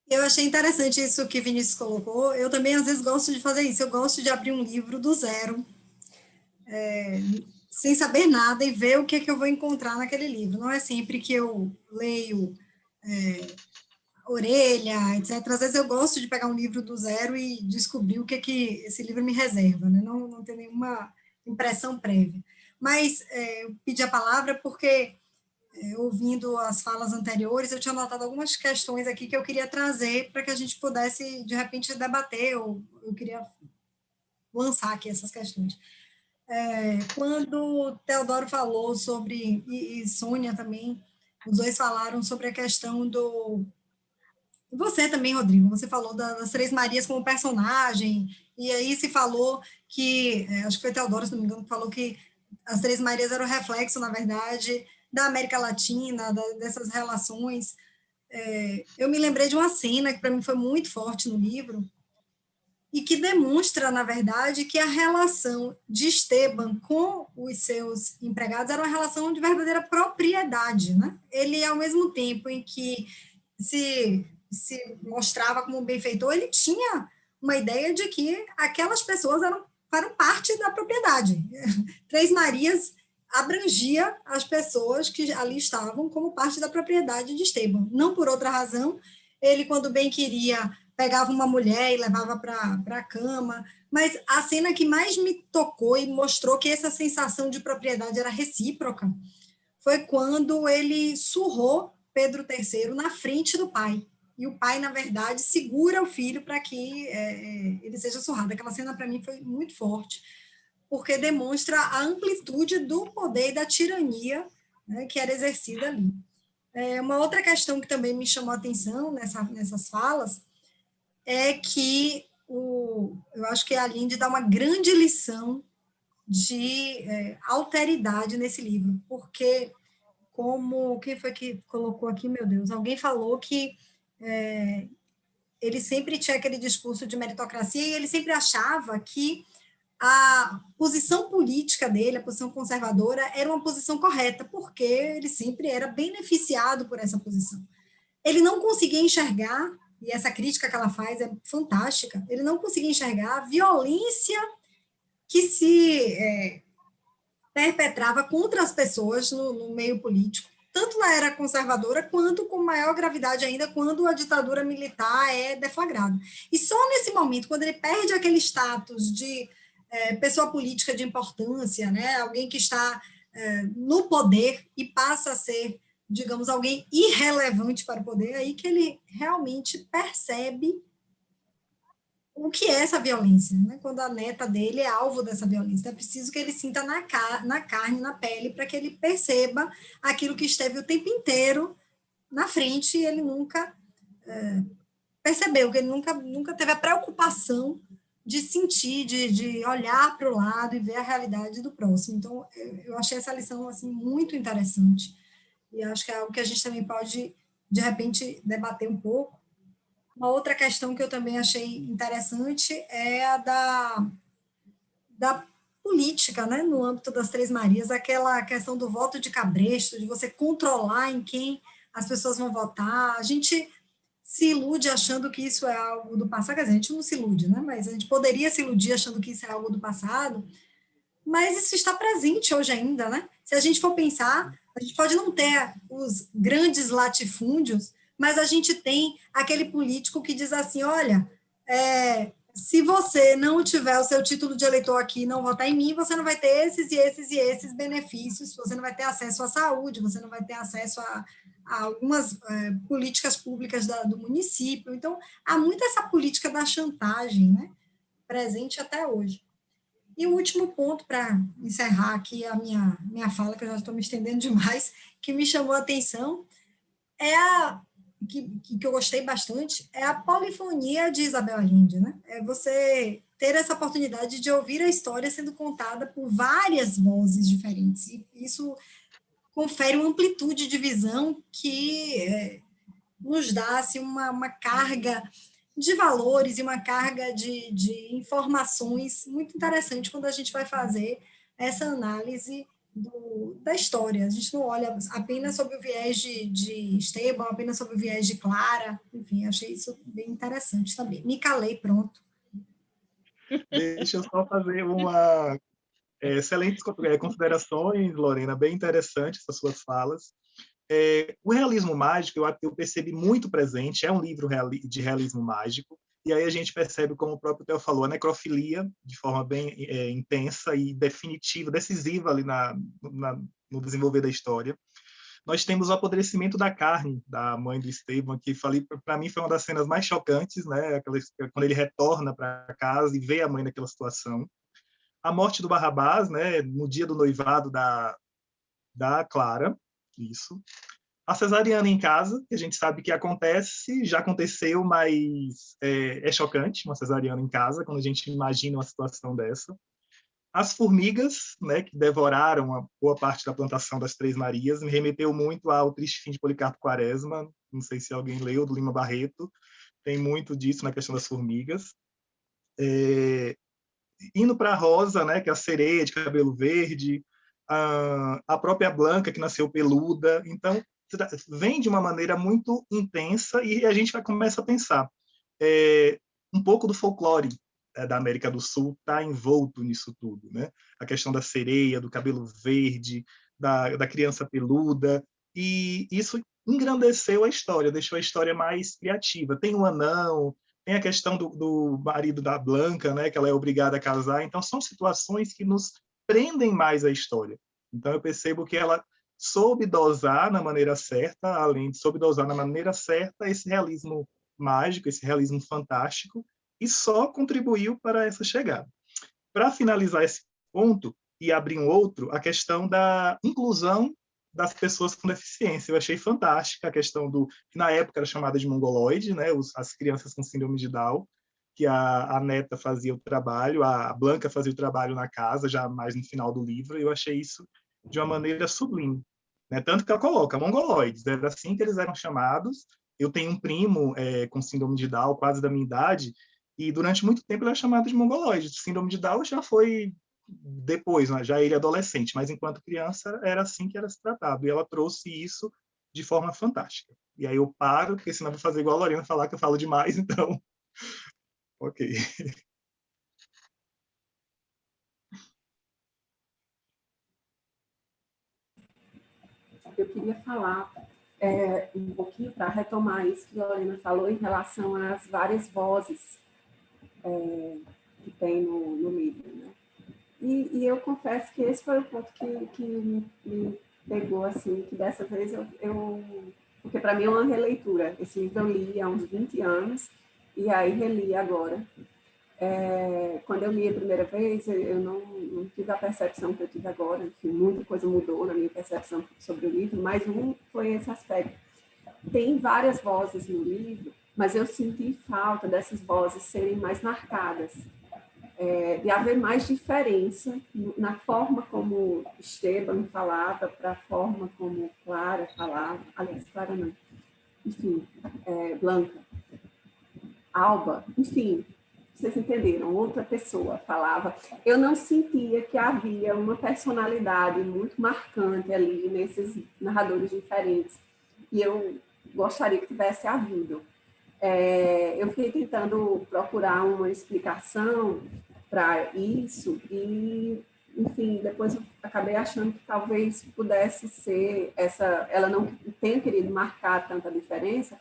Eu achei interessante isso que Vinícius colocou. Eu também, às vezes, gosto de fazer isso. Eu gosto de abrir um livro do zero, sem saber nada, e ver o que eu vou encontrar naquele livro. Não é sempre que eu leio Orelha, etc. Às vezes eu gosto de pegar um livro do zero e descobrir o que esse livro me reserva, né? Não ter nenhuma impressão prévia. Mas eu pedi a palavra porque, ouvindo as falas anteriores, eu tinha notado algumas questões aqui que eu queria trazer para que a gente pudesse, de repente, debater, ou eu queria lançar aqui essas questões. Quando Teodoro falou sobre, e Sônia também, os dois falaram sobre a questão do... Você também, Rodrigo, você falou das Três Marias como personagem, e aí se falou que, acho que foi Teodoro, se não me engano, que falou que as Três Marias eram reflexo, na verdade, da América Latina, dessas relações. Eu me lembrei de uma cena que para mim foi muito forte no livro, e que demonstra, na verdade, que a relação de Esteban com os seus empregados era uma relação de verdadeira propriedade, né? Ele, ao mesmo tempo em que se mostrava como um benfeitor, ele tinha uma ideia de que aquelas pessoas eram parte da propriedade. Três Marias abrangia as pessoas que ali estavam como parte da propriedade de Esteban. Não por outra razão, ele, quando bem queria, pegava uma mulher e levava para a cama, mas a cena que mais me tocou e mostrou que essa sensação de propriedade era recíproca foi quando ele surrou Pedro III na frente do pai. E o pai, na verdade, segura o filho para que ele seja surrado. Aquela cena, para mim, foi muito forte, porque demonstra a amplitude do poder e da tirania, né, que era exercida ali. Uma outra questão que também me chamou a atenção nessas falas é que eu acho que a Linde dá uma grande lição de alteridade nesse livro, porque quem foi que colocou aqui, meu Deus, alguém falou que ele sempre tinha aquele discurso de meritocracia e ele sempre achava que a posição política dele, a posição conservadora, era uma posição correta, porque ele sempre era beneficiado por essa posição. Ele não conseguia enxergar, e essa crítica que ela faz é fantástica, ele não conseguia enxergar a violência que se perpetrava contra as pessoas no meio político, tanto na era conservadora, quanto com maior gravidade ainda quando a ditadura militar é deflagrada. E só nesse momento, quando ele perde aquele status de pessoa política de importância, né, alguém que está no poder e passa a ser, digamos, alguém irrelevante para o poder, aí que ele realmente percebe o que é essa violência, né? Quando a neta dele é alvo dessa violência. É preciso que ele sinta na carne, na pele, para que ele perceba aquilo que esteve o tempo inteiro na frente e ele nunca percebeu, que ele nunca teve a preocupação de sentir, de olhar para o lado e ver a realidade do próximo. Então, eu achei essa lição assim, muito interessante e acho que é algo que a gente também pode, de repente, debater um pouco. Uma outra questão que eu também achei interessante é a da política, né, no âmbito das Três Marias, aquela questão do voto de cabresto, de você controlar em quem as pessoas vão votar. A gente se ilude achando que isso é algo do passado, quer dizer, a gente não se ilude, né, mas a gente poderia se iludir achando que isso é algo do passado, mas isso está presente hoje ainda, né? Se a gente for pensar, a gente pode não ter os grandes latifúndios, mas a gente tem aquele político que diz assim, olha, se você não tiver o seu título de eleitor aqui e não votar em mim, você não vai ter esses e esses e esses benefícios, você não vai ter acesso à saúde, você não vai ter acesso a algumas políticas públicas do município. Então, há muito essa política da chantagem, né, presente até hoje. E o último ponto, para encerrar aqui a minha fala, que eu já estou me estendendo demais, que me chamou a atenção, que eu gostei bastante, é a polifonia de Isabel Allende, né? É você ter essa oportunidade de ouvir a história sendo contada por várias vozes diferentes. E isso confere uma amplitude de visão que nos dá assim, uma carga de valores e uma carga de informações muito interessante quando a gente vai fazer essa análise da história. A gente não olha apenas sobre o viés de Esteban, apenas sobre o viés de Clara. Enfim, achei isso bem interessante também. Me calei, pronto. Deixa eu só fazer uma excelentes considerações, Lorena, bem interessante essas suas falas. O realismo mágico, eu percebi muito presente, é um livro de realismo mágico, e aí a gente percebe, como o próprio Theo falou, a necrofilia, de forma bem intensa e definitiva, decisiva ali no desenvolver da história. nós temos o apodrecimento da carne da mãe do Esteban, que para mim foi uma das cenas mais chocantes, né? Quando ele retorna para casa e vê a mãe naquela situação. A morte do Barrabás, né? No dia do noivado da Clara, isso. A cesariana em casa, que a gente sabe que acontece, já aconteceu, mas é chocante uma cesariana em casa, quando a gente imagina uma situação dessa. As formigas, né, que devoraram a boa parte da plantação das Três Marias, me remeteu muito ao Triste Fim de Policarpo Quaresma, não sei se alguém leu, do Lima Barreto, tem muito disso na questão das formigas. Indo para a Rosa, né, que é a sereia de cabelo verde, a própria Blanca, que nasceu peluda, então vem de uma maneira muito intensa e a gente começa a pensar um pouco do folclore da América do Sul está envolto nisso tudo, né? A questão da sereia, do cabelo verde, da criança peluda, e isso engrandeceu a história, deixou a história mais criativa. Tem o anão, tem a questão do marido da Blanca, né? Que ela é obrigada a casar. Então, são situações que nos prendem mais à história. Então, eu percebo que ela soube dosar na maneira certa, além de soube dosar na maneira certa esse realismo mágico, esse realismo fantástico, e só contribuiu para essa chegada. Para finalizar esse ponto e abrir um outro, a questão da inclusão das pessoas com deficiência. Eu achei fantástica a questão que na época era chamada de mongoloide, né, as crianças com síndrome de Down, que a neta fazia o trabalho, a Blanca fazia o trabalho na casa, já mais no final do livro, e eu achei isso de uma maneira sublime. Né? Tanto que ela coloca mongoloides, era assim que eles eram chamados. Eu tenho um primo com síndrome de Down, quase da minha idade, e durante muito tempo ele era chamado de mongoloide. Síndrome de Down já foi depois, né? Já ele adolescente, mas enquanto criança era assim que era se tratado. E ela trouxe isso de forma fantástica. E aí eu paro, porque senão vou fazer igual a Lorena, falar que eu falo demais, então... Ok. Eu queria falar um pouquinho para retomar isso que a Lorena falou em relação às várias vozes que tem no livro, né? E eu confesso que esse foi o ponto que me pegou, assim, que dessa vez porque para mim é uma releitura. Esse livro eu li há uns 20 anos e aí reli agora. Quando eu li a primeira vez, eu não tive a percepção que eu tive agora, enfim, muita coisa mudou na minha percepção sobre o livro, mas foi esse aspecto. Tem várias vozes no livro, mas eu senti falta dessas vozes serem mais marcadas, de haver mais diferença na forma como Esteban falava, para a forma como Clara falava, aliás, Clara não, enfim, Blanca, Alba, enfim, vocês entenderam, outra pessoa falava. Eu não sentia que havia uma personalidade muito marcante ali nesses narradores diferentes, e eu gostaria que tivesse havido. Eu fiquei tentando procurar uma explicação para isso e, enfim, depois eu acabei achando que talvez pudesse ser ela não tenha querido marcar tanta diferença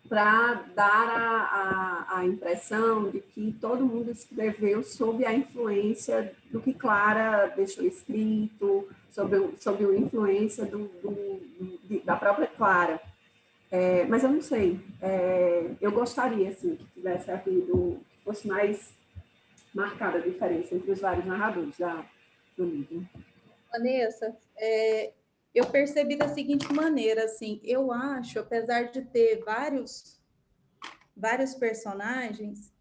para dar a impressão de que todo mundo escreveu sob a influência do que Clara deixou escrito, sob a influência da própria Clara. Mas eu não sei. Eu gostaria, assim, que tivesse havido, que fosse mais marcada a diferença entre os vários narradores do livro. Vanessa, eu percebi da seguinte maneira, assim, eu acho, apesar de ter vários personagens,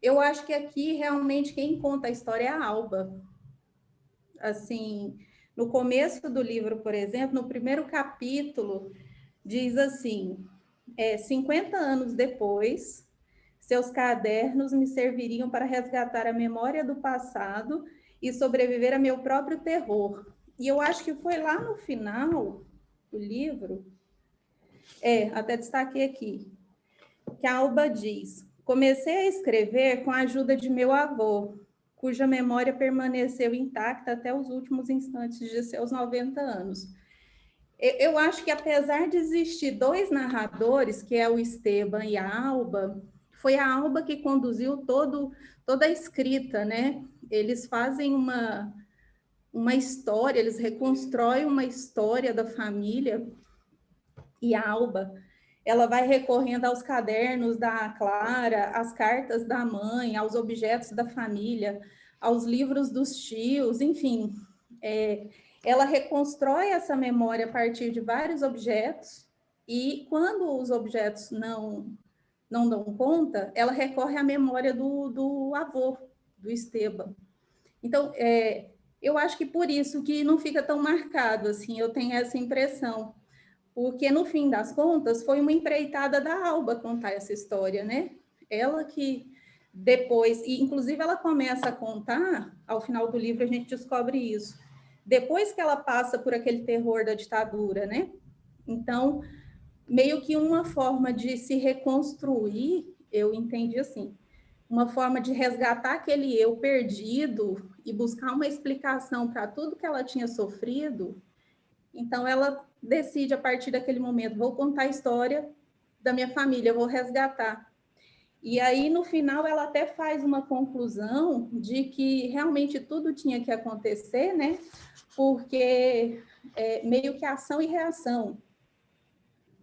eu acho que aqui realmente quem conta a história é a Alba. Assim, no começo do livro, por exemplo, no primeiro capítulo, diz assim, 50 anos depois, seus cadernos me serviriam para resgatar a memória do passado e sobreviver a meu próprio terror. E eu acho que foi lá no final do livro, até destaquei aqui, que a Alba diz: comecei a escrever com a ajuda de meu avô, cuja memória permaneceu intacta até os últimos instantes de seus 90 anos. Eu acho que, apesar de existir dois narradores, que é o Esteban e a Alba, foi a Alba que conduziu toda a escrita, né? Eles fazem uma história, eles reconstroem uma história da família, e a Alba, ela vai recorrendo aos cadernos da Clara, às cartas da mãe, aos objetos da família, aos livros dos tios, enfim. Ela reconstrói essa memória a partir de vários objetos, e quando os objetos não dão conta, ela recorre à memória do avô, do Esteban. Então, eu acho que por isso que não fica tão marcado, assim, eu tenho essa impressão. Porque, no fim das contas, foi uma empreitada da Alba contar essa história, né? Ela que depois, e inclusive ela começa a contar, ao final do livro a gente descobre isso, depois que ela passa por aquele terror da ditadura, né? Então, meio que uma forma de se reconstruir, eu entendi assim, uma forma de resgatar aquele eu perdido e buscar uma explicação para tudo que ela tinha sofrido. Então, ela decide, a partir daquele momento, vou contar a história da minha família, vou resgatar. E aí, no final, ela até faz uma conclusão de que realmente tudo tinha que acontecer, né? Porque meio que ação e reação.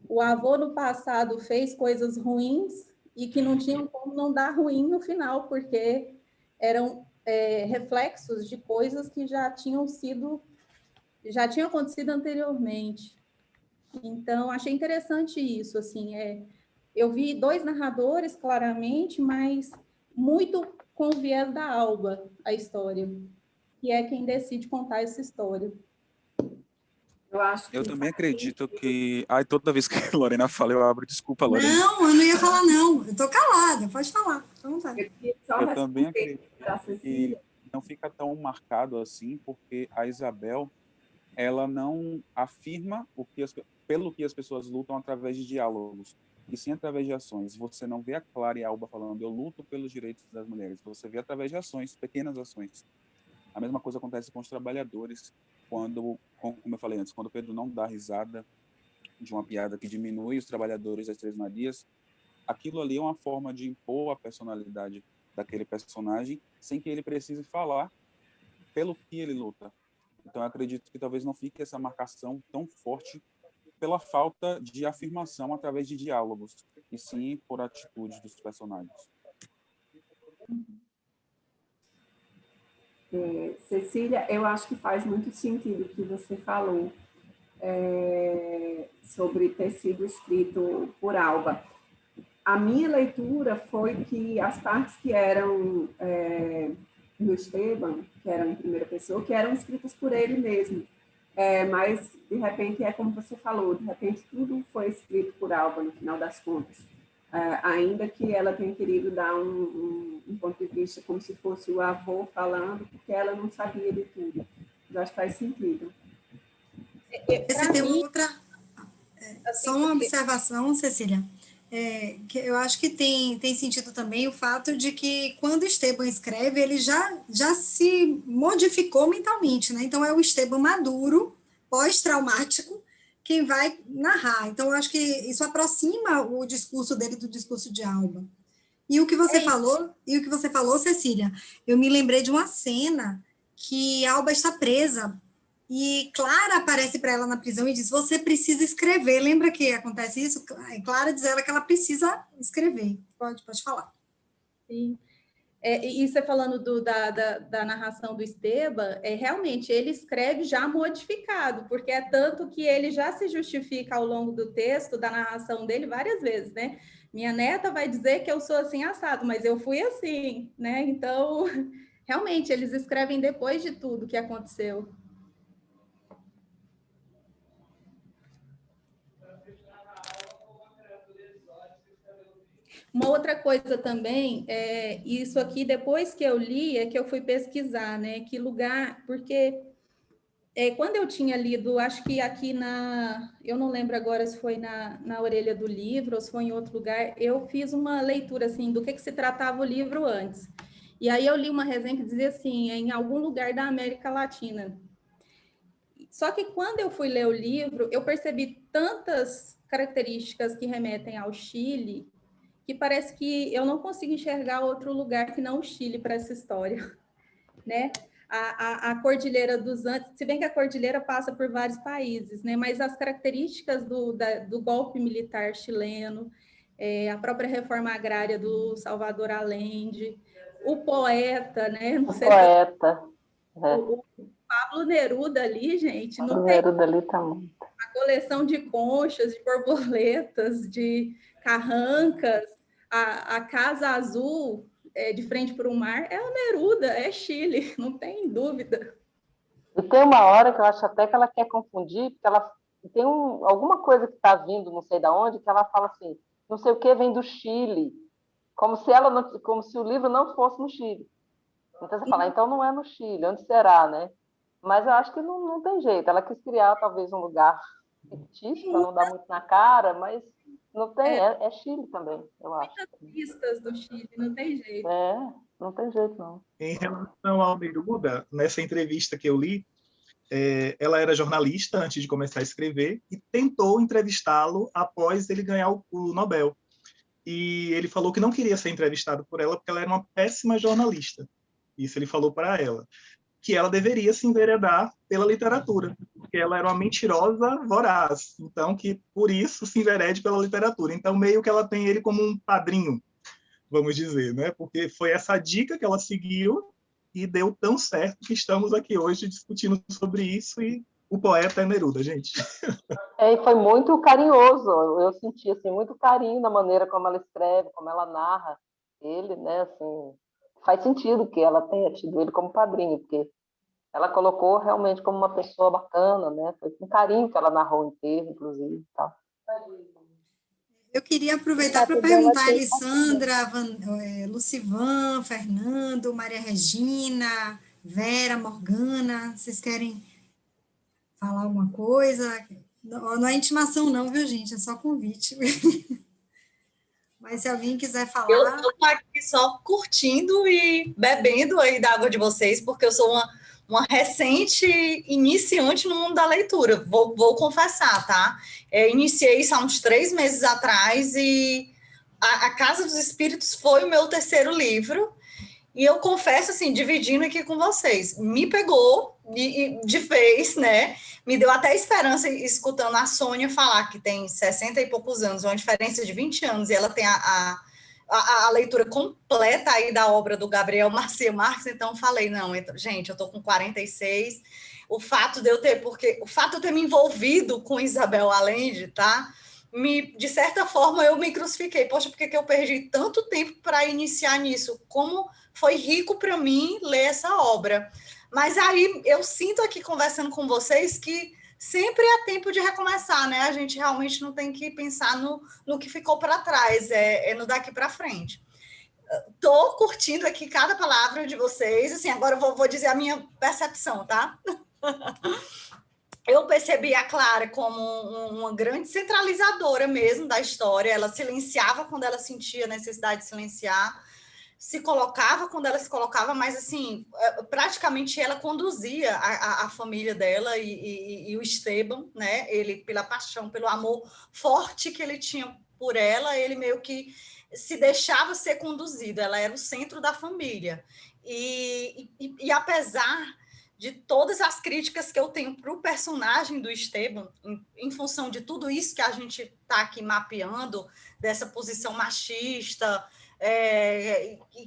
O avô, no passado, fez coisas ruins e que não tinham como não dar ruim no final, porque eram reflexos de coisas que já tinham acontecido anteriormente. Então, achei interessante isso, assim, eu vi dois narradores, claramente, mas muito com o viés da Alba, a história, que é quem decide contar essa história. Eu também acredito que... Ai, toda vez que a Lorena fala, eu abro. Desculpa, Lorena. Não, eu não ia falar, não. Eu tô calada, pode falar. Eu também acredito que não fica tão marcado assim, porque a Isabel, ela não afirma pelo que as pessoas lutam através de diálogos, e sim através de ações. Você não vê a Clara e a Alba falando, eu luto pelos direitos das mulheres. Você vê através de ações, pequenas ações. A mesma coisa acontece com os trabalhadores, como eu falei antes, quando o Pedro não dá risada de uma piada que diminui os trabalhadores das Três Marias, aquilo ali é uma forma de impor a personalidade daquele personagem sem que ele precise falar pelo que ele luta. Então, eu acredito que talvez não fique essa marcação tão forte pela falta de afirmação através de diálogos, e sim por atitudes dos personagens. Cecília, eu acho que faz muito sentido o que você falou sobre ter sido escrito por Alba. A minha leitura foi que as partes que eram do Esteban, que eram em primeira pessoa, que eram escritas por ele mesmo. Mas, de repente, é como você falou, de repente tudo foi escrito por Alba, no final das contas. Ainda que ela tenha querido dar um ponto de vista como se fosse o avô falando, porque ela não sabia de tudo. Eu acho que faz sentido. Esse tem outra... Só uma observação, Cecília. Que eu acho que tem sentido também o fato de que, quando Esteban escreve, ele já se modificou mentalmente, né? Então, é o Esteban maduro, pós-traumático, quem vai narrar. Então, eu acho que isso aproxima o discurso dele do discurso de Alba. E o que você falou, Cecília, eu me lembrei de uma cena que Alba está presa e Clara aparece para ela na prisão e diz, você precisa escrever. Lembra que acontece isso? Clara diz a ela que ela precisa escrever. Pode falar. Sim. E você falando da narração do Esteban, realmente ele escreve já modificado, porque é tanto que ele já se justifica ao longo do texto, da narração dele, várias vezes, né? Minha neta vai dizer que eu sou assim assado, mas eu fui assim, né? Então, realmente, eles escrevem depois de tudo que aconteceu. Uma outra coisa também, isso aqui, depois que eu li, é que eu fui pesquisar, né? Que lugar, porque quando eu tinha lido, acho que aqui eu não lembro agora se foi na orelha do livro ou se foi em outro lugar, eu fiz uma leitura, assim, do que se tratava o livro antes. E aí eu li uma resenha que dizia assim, em algum lugar da América Latina. Só que quando eu fui ler o livro, eu percebi tantas características que remetem ao Chile, que parece que eu não consigo enxergar outro lugar que não o Chile para essa história, né? a Cordilheira dos Andes, se bem que a Cordilheira passa por vários países, né? Mas as características do golpe militar chileno, a própria reforma agrária do Salvador Allende, o poeta, né? Não sei poeta. O Pablo Neruda ali, gente, não Pablo tem Neruda ali também. a coleção de conchas, de borboletas, de carrancas, a Casa Azul de frente para o mar, é o Neruda, é Chile, não tem dúvida. E tem uma hora que eu acho até que ela quer confundir, porque ela tem alguma coisa que está vindo, não sei de onde, que ela fala assim, não sei o que vem do Chile, como se o livro não fosse no Chile. Então você fala, então não é no Chile, onde será, né? Mas eu acho que não tem jeito. Ela quis criar talvez um lugar fictício, para não dar muito na cara, mas não tem, é Chile também, eu acho. Muitas pistas do Chile, não tem jeito. Não tem jeito, não. Em relação ao Neruda, nessa entrevista que eu li, ela era jornalista antes de começar a escrever e tentou entrevistá-lo após ele ganhar o Nobel. E ele falou que não queria ser entrevistado por ela porque ela era uma péssima jornalista. Isso ele falou para ela. Que ela deveria se enveredar pela literatura, porque ela era uma mentirosa voraz. Então, que por isso se enverede pela literatura. Então, meio que ela tem ele como um padrinho, vamos dizer, né? Porque foi essa dica que ela seguiu e deu tão certo que estamos aqui hoje discutindo sobre isso e o poeta é Neruda, gente. E foi muito carinhoso. Eu senti assim, muito carinho na maneira como ela escreve, como ela narra ele, né? Assim, faz sentido que ela tenha tido ele como padrinho, porque ela colocou realmente como uma pessoa bacana, né? Foi com carinho que ela narrou o enterro, inclusive. Tal. Eu queria aproveitar para perguntar a Alessandra, Lucivan, Fernando, Maria Regina, Vera, Morgana, vocês querem falar alguma coisa? Não é intimação não, viu, gente? É só convite. Mas se alguém quiser falar... Eu estou aqui só curtindo e bebendo aí da água de vocês, porque eu sou uma recente iniciante no mundo da leitura, vou confessar, tá? Iniciei isso há uns 3 meses atrás e a Casa dos Espíritos foi o meu 3º livro. E eu confesso, assim, dividindo aqui com vocês, me pegou de vez, né? Me deu até esperança escutando a Sônia falar que tem 60 e poucos anos, uma diferença de 20 anos, e ela tem a leitura completa aí da obra do Gabriel Garcia Marques, então falei, não, gente, eu tô com 46, o fato de eu ter me envolvido com Isabel Allende, tá? De certa forma, eu me crucifiquei. Poxa, por que eu perdi tanto tempo para iniciar nisso? Como foi rico para mim ler essa obra. Mas aí eu sinto aqui, conversando com vocês, que sempre é tempo de recomeçar, né? A gente realmente não tem que pensar no que ficou para trás, é no daqui para frente. Estou curtindo aqui cada palavra de vocês. Assim, agora eu vou dizer a minha percepção, tá? Eu percebi a Clara como uma grande centralizadora mesmo da história. Ela silenciava quando ela sentia necessidade de silenciar, se colocava quando ela se colocava, mas assim, praticamente ela conduzia a família dela e o Esteban, né? Ele, pela paixão, pelo amor forte que ele tinha por ela, ele meio que se deixava ser conduzido. Ela era o centro da família. E apesar de todas as críticas que eu tenho para o personagem do Esteban, em função de tudo isso que a gente está aqui mapeando, dessa posição machista,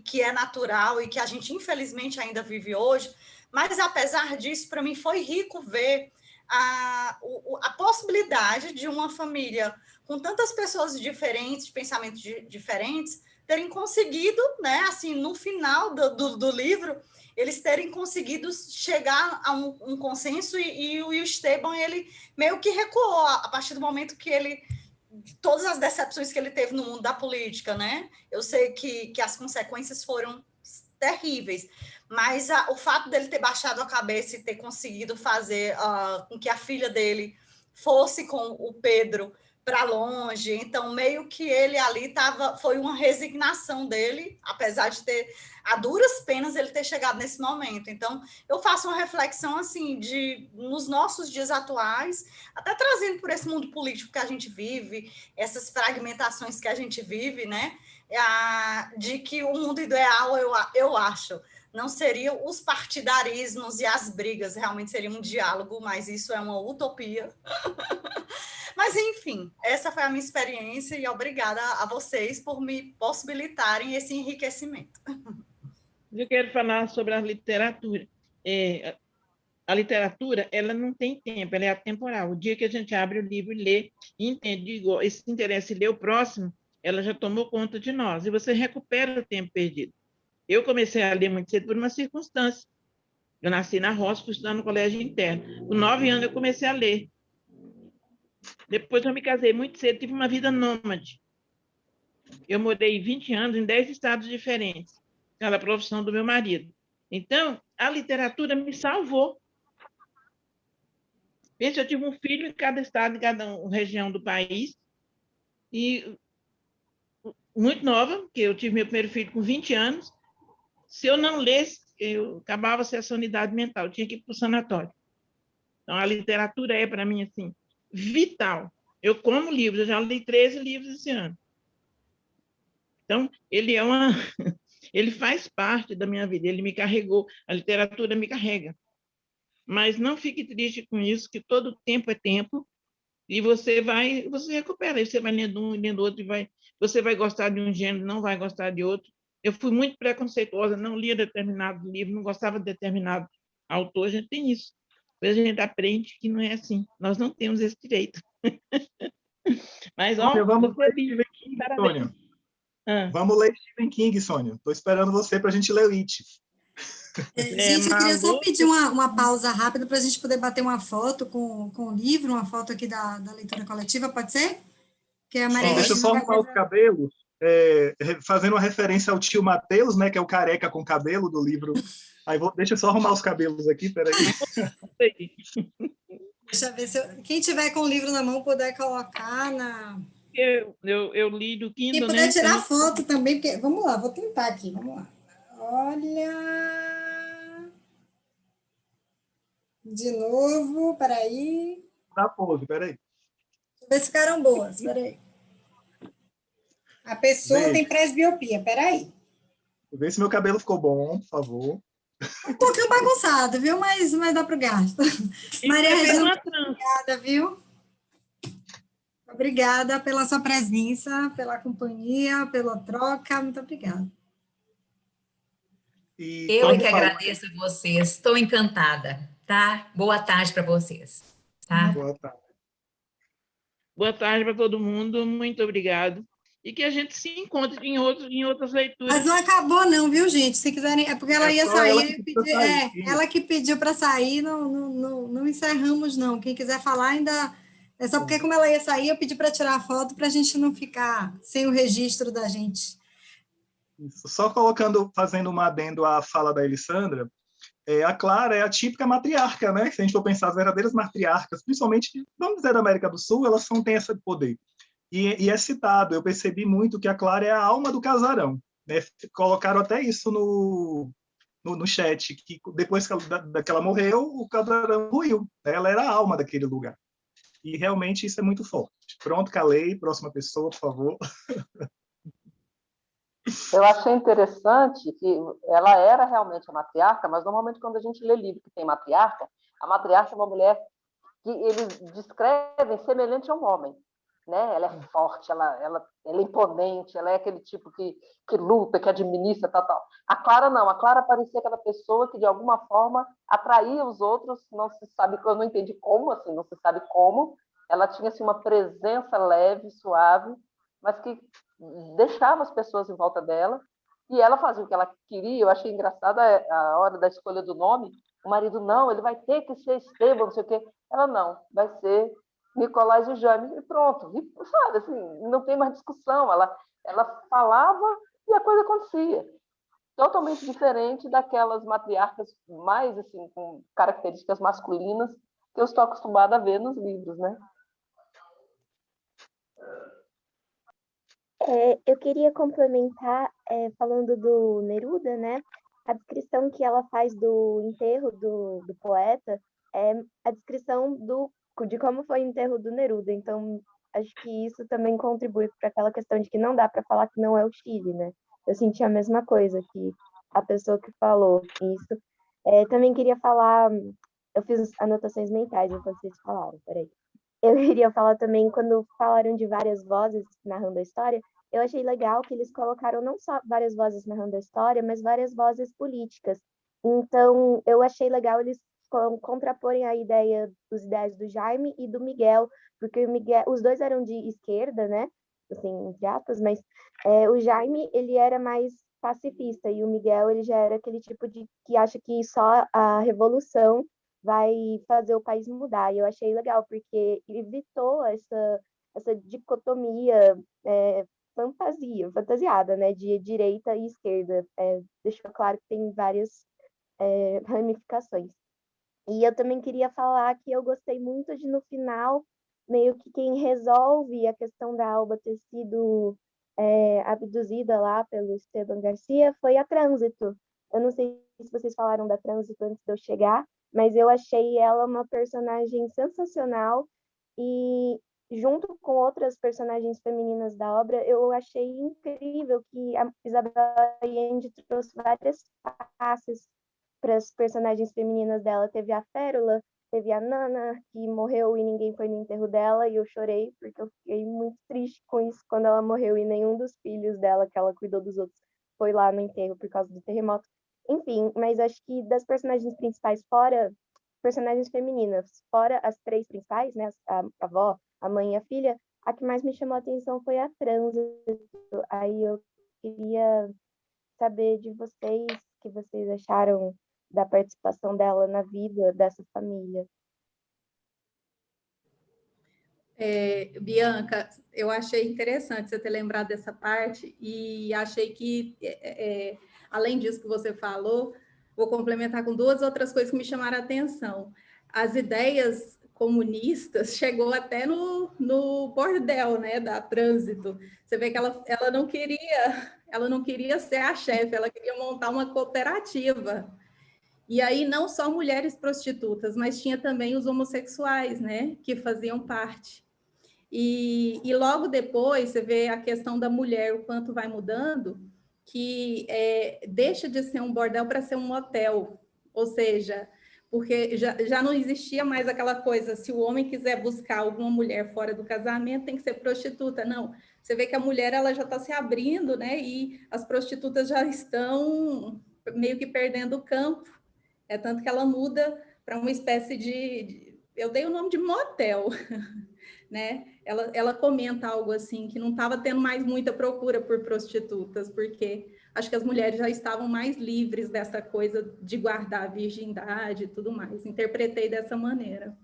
que é natural e que a gente, infelizmente, ainda vive hoje, mas, apesar disso, para mim foi rico ver a possibilidade de uma família com tantas pessoas diferentes, de pensamentos diferentes, terem conseguido, né, assim, no final do livro, eles terem conseguido chegar a um consenso e o Esteban, ele meio que recuou a partir do momento que ele... Todas as decepções que ele teve no mundo da política, né? Eu sei que as consequências foram terríveis, mas o fato dele ter baixado a cabeça e ter conseguido fazer com que a filha dele fosse com o Pedro para longe, então meio que ele ali foi uma resignação dele, apesar de ter, a duras penas, ele ter chegado nesse momento. Então, eu faço uma reflexão, assim, nos nossos dias atuais, até trazendo por esse mundo político que a gente vive, essas fragmentações que a gente vive, né, de que o mundo ideal, eu acho, não seriam os partidarismos e as brigas, realmente seria um diálogo, mas isso é uma utopia. Mas, enfim, essa foi a minha experiência e obrigada a vocês por me possibilitarem esse enriquecimento. Eu quero falar sobre a literatura. A literatura, ela não tem tempo, ela é atemporal. O dia que a gente abre o livro e lê, e entende, esse interesse em ler o próximo, ela já tomou conta de nós, e você recupera o tempo perdido. Eu comecei a ler muito cedo por uma circunstância. Eu nasci na roça, fui estudar no colégio interno. Com 9 anos, eu comecei a ler. Depois, eu me casei muito cedo, tive uma vida nômade. Eu morei 20 anos em 10 estados diferentes, pela profissão do meu marido. Então, a literatura me salvou. Veja, eu tive um filho em cada estado, em cada região do país, e muito nova, porque eu tive meu primeiro filho com 20 anos. Se eu não lesse, eu acabava a essa unidade mental, eu tinha que ir para o sanatório. Então, a literatura é, para mim, assim, vital. Eu como livros, eu já li 13 livros esse ano. Então, ele faz parte da minha vida, ele me carregou, a literatura me carrega. Mas não fique triste com isso, que todo tempo é tempo, e você recupera, aí você vai lendo um, lendo outro, você vai gostar de um gênero, não vai gostar de outro. Eu fui muito preconceituosa, não lia determinado livro, não gostava de determinado autor, a gente tem isso. Depois a gente aprende que não é assim, nós não temos esse direito. Mas, Sônia, vamos ler li, Stephen King, parabéns. Sônia. Vamos ler Stephen King, Sônia. Estou esperando você para a gente ler o It. Gente, eu queria só pedir uma pausa rápida para a gente poder bater uma foto com o livro, uma foto aqui da leitura coletiva, pode ser? Que a Maria Deixa eu só arrumar os cabelos, fazendo uma referência ao tio Mateus, né, que é o careca com cabelo do livro. Deixa eu só arrumar os cabelos aqui, peraí. Deixa eu ver se quem tiver com o livro na mão puder colocar na... Eu li do Kindle, e puder tirar então... foto também, porque... Vamos lá, vou tentar aqui, vamos lá. Olha... De novo, peraí. Dá pose, peraí. Deixa eu ver se ficaram boas, peraí. A pessoa tem presbiopia, peraí. Vê se meu cabelo ficou bom, por favor. Um pouquinho bagunçado, viu? Mas dá para o gasto. Maria Regina, obrigada, viu? Obrigada pela sua presença, pela companhia, pela troca. Muito obrigada. Eu é que agradeço a vocês. Estou encantada, tá? Boa tarde para vocês. Tá? Boa tarde. Boa tarde para todo mundo. Muito obrigado. E que a gente se encontre em outras leituras. Mas não acabou não, viu, gente? Se quiserem... É porque ela ia sair. Ela que pediu para sair, não encerramos, não. Quem quiser falar ainda... É só porque, como ela ia sair, eu pedi para tirar a foto para a gente não ficar sem o registro da gente. Isso. Só fazendo um adendo à fala da Elissandra, a Clara é a típica matriarca, né? Se a gente for pensar, as verdadeiras matriarcas, principalmente, vamos dizer, da América do Sul, elas não têm esse poder. E é citado, eu percebi muito que a Clara é a alma do casarão. Né? Colocaram até isso no chat, que depois que ela morreu, o casarão ruiu. Ela era a alma daquele lugar. E realmente isso é muito forte. Pronto, calei. Próxima pessoa, por favor. Eu achei interessante que ela era realmente a matriarca, mas normalmente quando a gente lê livro que tem matriarca, a matriarca é uma mulher que eles descrevem semelhante a um homem. Né? Ela é forte, ela é imponente, ela é aquele tipo que luta, que administra, tal. A Clara não, a Clara parecia aquela pessoa que de alguma forma atraía os outros, não se sabe, eu não entendi como, assim, não se sabe como. Ela tinha assim, uma presença leve, suave, mas que deixava as pessoas em volta dela, e ela fazia o que ela queria. Eu achei engraçada a hora da escolha do nome. O marido, não, ele vai ter que ser Estevão, não sei o quê. Ela, não, vai ser Nicolás e Jaime, e pronto. E, sabe, assim, não tem mais discussão. Ela falava e a coisa acontecia. Totalmente diferente daquelas matriarcas mais, assim, com características masculinas que eu estou acostumada a ver nos livros, né? Eu queria complementar, falando do Neruda, né? A descrição que ela faz do enterro do poeta é a descrição de como foi o enterro do Neruda. Então, acho que isso também contribui para aquela questão de que não dá para falar que não é o Chile, né? Eu senti a mesma coisa, que a pessoa que falou isso. Também queria falar, eu fiz anotações mentais enquanto vocês falaram, peraí. Eu queria falar também, quando falaram de várias vozes narrando a história, eu achei legal que eles colocaram não só várias vozes narrando a história, mas várias vozes políticas. Então, eu achei legal eles contraporem a ideia, os ideais do Jaime e do Miguel, porque o Miguel, os dois eram de esquerda, né? Assim, entre aspas, mas o Jaime, ele era mais pacifista, e o Miguel, ele já era aquele tipo de que acha que só a revolução vai fazer o país mudar. E eu achei legal, porque evitou essa dicotomia fantasiada, né, de direita e esquerda. Deixou claro que tem várias ramificações. E eu também queria falar que eu gostei muito de, no final, meio que quem resolve a questão da Alba ter sido abduzida lá pelo Esteban Garcia foi a Trânsito. Eu não sei se vocês falaram da Trânsito antes de eu chegar, mas eu achei ela uma personagem sensacional e, junto com outras personagens femininas da obra, eu achei incrível que a Isabela Allende trouxe várias faces para as personagens femininas dela. Teve a Férula, teve a Nana, que morreu e ninguém foi no enterro dela, e eu chorei, porque eu fiquei muito triste com isso quando ela morreu, e nenhum dos filhos dela, que ela cuidou dos outros, foi lá no enterro por causa do terremoto. Enfim, mas acho que das personagens principais, fora personagens femininas, fora as três principais, né, a avó, a mãe e a filha, a que mais me chamou a atenção foi a Trânsito. Aí eu queria saber de vocês, o que vocês acharam da participação dela na vida dessa família. Bianca, eu achei interessante você ter lembrado dessa parte, e achei que, além disso que você falou, vou complementar com duas outras coisas que me chamaram a atenção. As ideias comunistas chegou até no bordel, né, da Trânsito. Você vê que ela não queria ser a chefe, ela queria montar uma cooperativa. E aí não só mulheres prostitutas, mas tinha também os homossexuais, né, que faziam parte. E logo depois você vê a questão da mulher, o quanto vai mudando, que deixa de ser um bordel para ser um motel, ou seja, porque já não existia mais aquela coisa, se o homem quiser buscar alguma mulher fora do casamento, tem que ser prostituta. Não, você vê que a mulher ela já está se abrindo, né, e as prostitutas já estão meio que perdendo o campo. Tanto que ela muda para uma espécie eu dei o nome de motel, né? Ela comenta algo assim, que não estava tendo mais muita procura por prostitutas, porque acho que as mulheres já estavam mais livres dessa coisa de guardar a virgindade e tudo mais. Interpretei dessa maneira.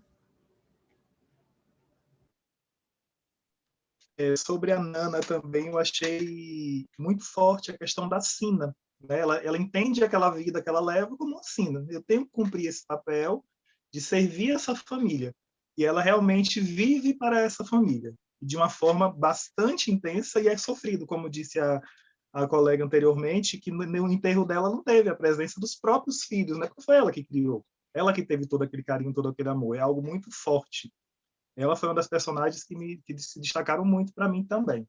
Sobre a Nana também, eu achei muito forte a questão da sina. Né? Ela entende aquela vida que ela leva como uma sina. Eu tenho que cumprir esse papel de servir essa família. E ela realmente vive para essa família, de uma forma bastante intensa, e é sofrido, como disse a colega anteriormente, que no enterro dela não teve a presença dos próprios filhos, né? Porque foi ela que criou, ela que teve todo aquele carinho, todo aquele amor. É algo muito forte. Ela foi uma das personagens que se destacaram muito para mim também.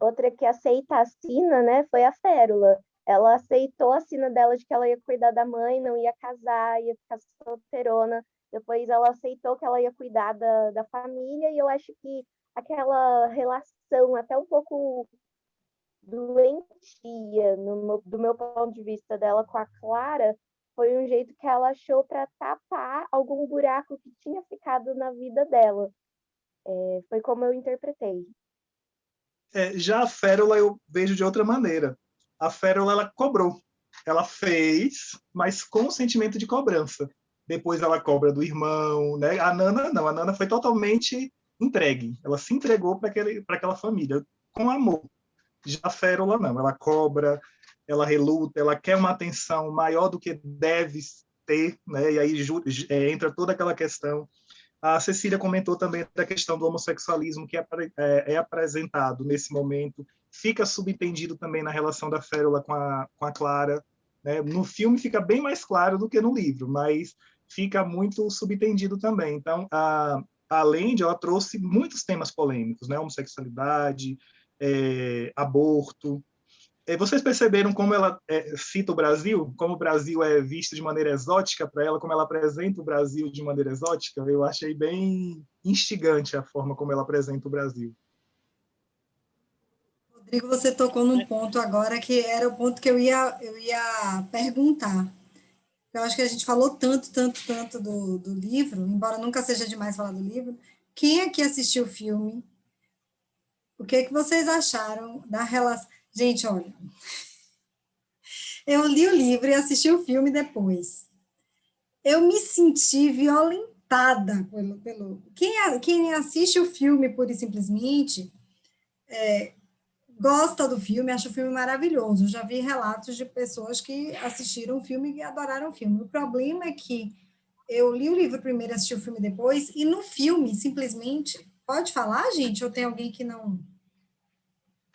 Outra que aceita a sina, né, foi a Férula. Ela aceitou a sina dela de que ela ia cuidar da mãe, não ia casar, ia ficar solteirona. Depois ela aceitou que ela ia cuidar da família, e eu acho que aquela relação até um pouco doentia, do meu ponto de vista, dela com a Clara, foi um jeito que ela achou para tapar algum buraco que tinha ficado na vida dela. Foi como eu interpretei. Já a Férula eu vejo de outra maneira. A Férula, ela cobrou. Ela fez, mas com sentimento de cobrança. Depois ela cobra do irmão, né? A Nana não, a Nana foi totalmente entregue. Ela se entregou para aquela família, com amor. Já a Férula não, ela cobra, ela reluta, ela quer uma atenção maior do que deve ter, né? E aí entra toda aquela questão. A Cecília comentou também da questão do homossexualismo que é apresentado nesse momento. Fica subentendido também na relação da Férula com a Clara. Né? No filme fica bem mais claro do que no livro, mas fica muito subentendido também. Então, a Allende, ela trouxe muitos temas polêmicos, né? Homossexualidade, aborto. Vocês perceberam como ela cita o Brasil? Como o Brasil é visto de maneira exótica para ela, como ela apresenta o Brasil de maneira exótica? Eu achei bem instigante a forma como ela apresenta o Brasil. Rodrigo, você tocou num ponto agora que era o ponto que eu ia perguntar. Eu acho que a gente falou tanto do livro, embora nunca seja demais falar do livro. Quem aqui assistiu o filme? O que vocês acharam da relação? Gente, olha, eu li o livro e assisti o filme depois. Eu me senti violentada pelo... Quem assiste o filme pura e simplesmente gosta do filme, acha o filme maravilhoso. Eu já vi relatos de pessoas que assistiram o filme e adoraram o filme. O problema é que eu li o livro primeiro e assisti o filme depois, e no filme, simplesmente... Pode falar, gente? Ou tem alguém que não...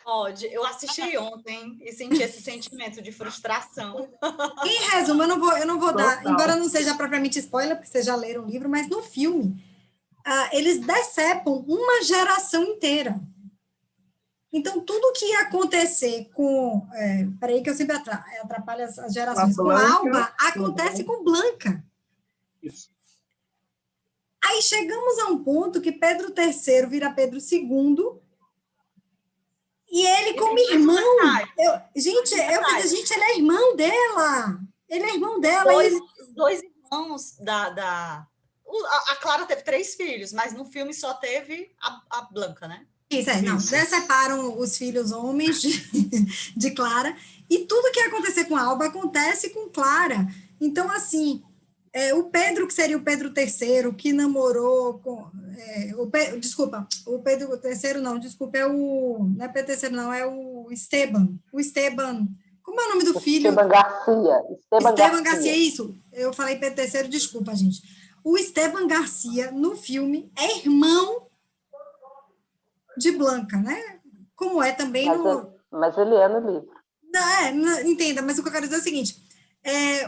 Pode. Eu assisti ontem e senti esse sentimento de frustração. Em resumo, eu não vou dar, embora não seja propriamente spoiler, porque vocês já leram o livro, mas no filme, eles decepam uma geração inteira. Então, tudo que ia acontecer com... peraí que eu sempre atrapalho as gerações. Com Alba, acontece com Blanca. Isso. Aí chegamos a um ponto que Pedro III vira Pedro II, e ele como irmão... Gente, ele é irmão dela. Ele é irmão dela. Dois irmãos a Clara teve 3 filhos, mas no filme só teve a Blanca, né? Isso, não. Separam os filhos homens de Clara, e tudo que ia acontecer com Alba acontece com Clara. Então, assim, o Pedro, que seria o Pedro III, que namorou com... o Pedro III não, desculpa, não é Pedro III não, é o Esteban. O Esteban, como é o nome do filho? Esteban Garcia. Esteban Garcia, isso. Eu falei Pedro III, desculpa, gente. O Esteban Garcia, no filme, é irmão de Blanca, né? Como é também mas ele é no livro. Entenda, mas o que eu quero dizer é o seguinte...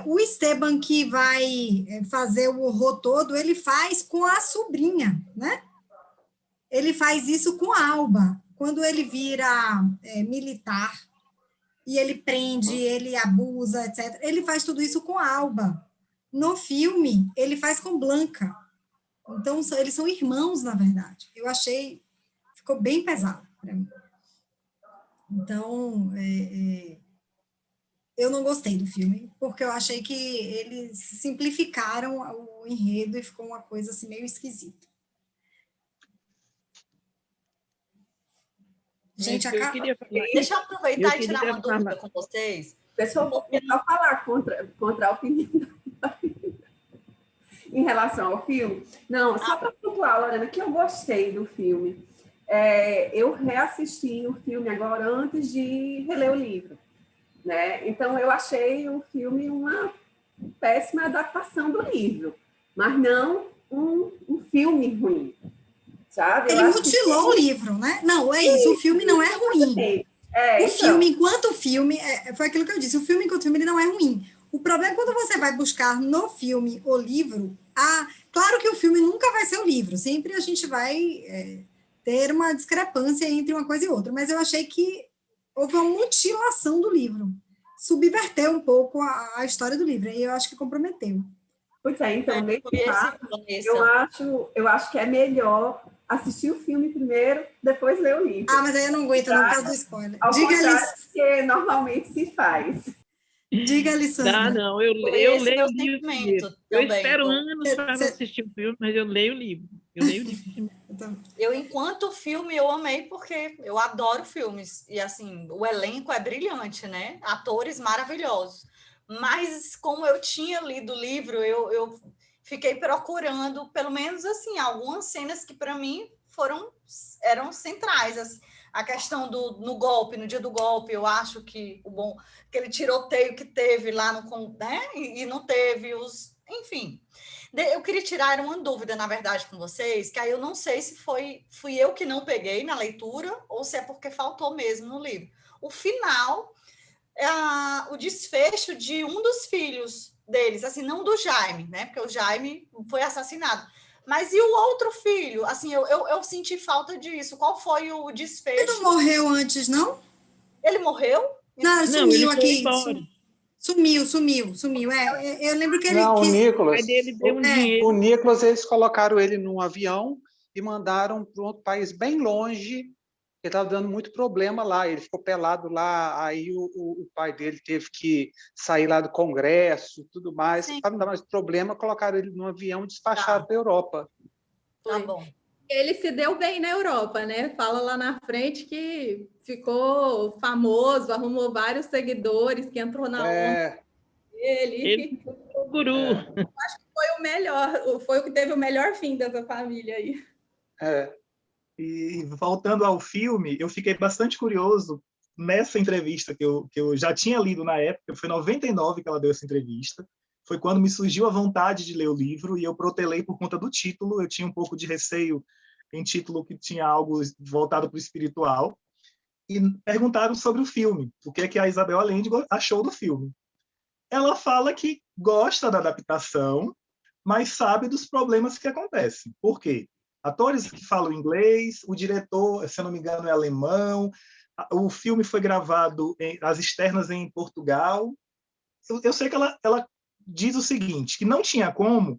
o Esteban, que vai fazer o horror todo, ele faz com a sobrinha, né? Ele faz isso com a Alba. Quando ele vira militar e ele prende, ele abusa, etc., ele faz tudo isso com a Alba. No filme, ele faz com Blanca. Então, eles são irmãos, na verdade. Eu achei... Ficou bem pesado para mim. Então, eu não gostei do filme, porque eu achei que eles simplificaram o enredo e ficou uma coisa assim meio esquisita. Gente, deixa eu aproveitar e tirar uma dúvida com vocês. Pessoal, vou só falar contra a opinião em relação ao filme. Não, só para pontuar, Lorena, que eu gostei do filme. Eu reassisti o filme agora antes de reler o livro. Né? Então, eu achei o filme uma péssima adaptação do livro, mas não um filme ruim, sabe? Ele mutilou o livro, né? Não, isso, o filme não é ruim. Filme, enquanto filme, foi aquilo que eu disse, o filme enquanto filme ele não é ruim. O problema é quando você vai buscar no filme o livro, claro que o filme nunca vai ser o livro, sempre a gente vai ter uma discrepância entre uma coisa e outra, mas eu achei que houve uma mutilação do livro, subverteu um pouco a história do livro, e eu acho que comprometeu. Pois então, nesse caso, eu acho que é melhor assistir o filme primeiro, depois ler o livro. Mas aí eu não aguento, não, por causa do spoiler. Diga-lhe que normalmente se faz. Diga-lhe, Sandra. Não, eu leio o livro. Eu espero anos para assistir o filme, mas eu leio o livro. Enquanto filme, eu amei, porque eu adoro filmes. E, assim, o elenco é brilhante, né? Atores maravilhosos. Mas, como eu tinha lido o livro, eu fiquei procurando, pelo menos, assim, algumas cenas que, para mim, eram centrais. Assim, a questão no golpe, no dia do golpe, eu acho que aquele tiroteio que teve lá né? E não teve enfim... Eu queria tirar uma dúvida, na verdade, com vocês, que aí eu não sei se fui eu que não peguei na leitura ou se é porque faltou mesmo no livro. O final, o desfecho de um dos filhos deles, assim, não do Jaime, né? Porque o Jaime foi assassinado. Mas e o outro filho? Assim, eu senti falta disso. Qual foi o desfecho? Ele não morreu antes, não? Ele morreu? Não, Não, sumiu ele foi aqui. embora. Sumiu. Eu lembro que ele... Não, o O Nicolas. pai dele deu um É. dinheiro. O Nicolas, eles colocaram ele num avião e mandaram para um outro país bem longe, que estava dando muito problema lá. Ele ficou pelado lá, aí o pai dele teve que sair lá do Congresso e tudo mais. Sim. Para não dar mais problema, colocaram ele num avião e despacharam para a Europa. Tá bom. Ele se deu bem na Europa, né? Fala lá na frente que ficou famoso, arrumou vários seguidores, que entrou na onda dele. Ele foi o guru. Foi o melhor, foi o que teve o melhor fim dessa família aí. E voltando ao filme, eu fiquei bastante curioso nessa entrevista que eu já tinha lido na época, foi em 99 que ela deu essa entrevista, foi quando me surgiu a vontade de ler o livro e eu protelei por conta do título, eu tinha um pouco de receio em título que tinha algo voltado para o espiritual, e perguntaram sobre o filme, o que é que a Isabel Allende achou do filme. Ela fala que gosta da adaptação, mas sabe dos problemas que acontecem. Por quê? Atores que falam inglês, o diretor, se eu não me engano, é alemão, o filme foi gravado as externas em Portugal. Eu sei que ela diz o seguinte, que não tinha como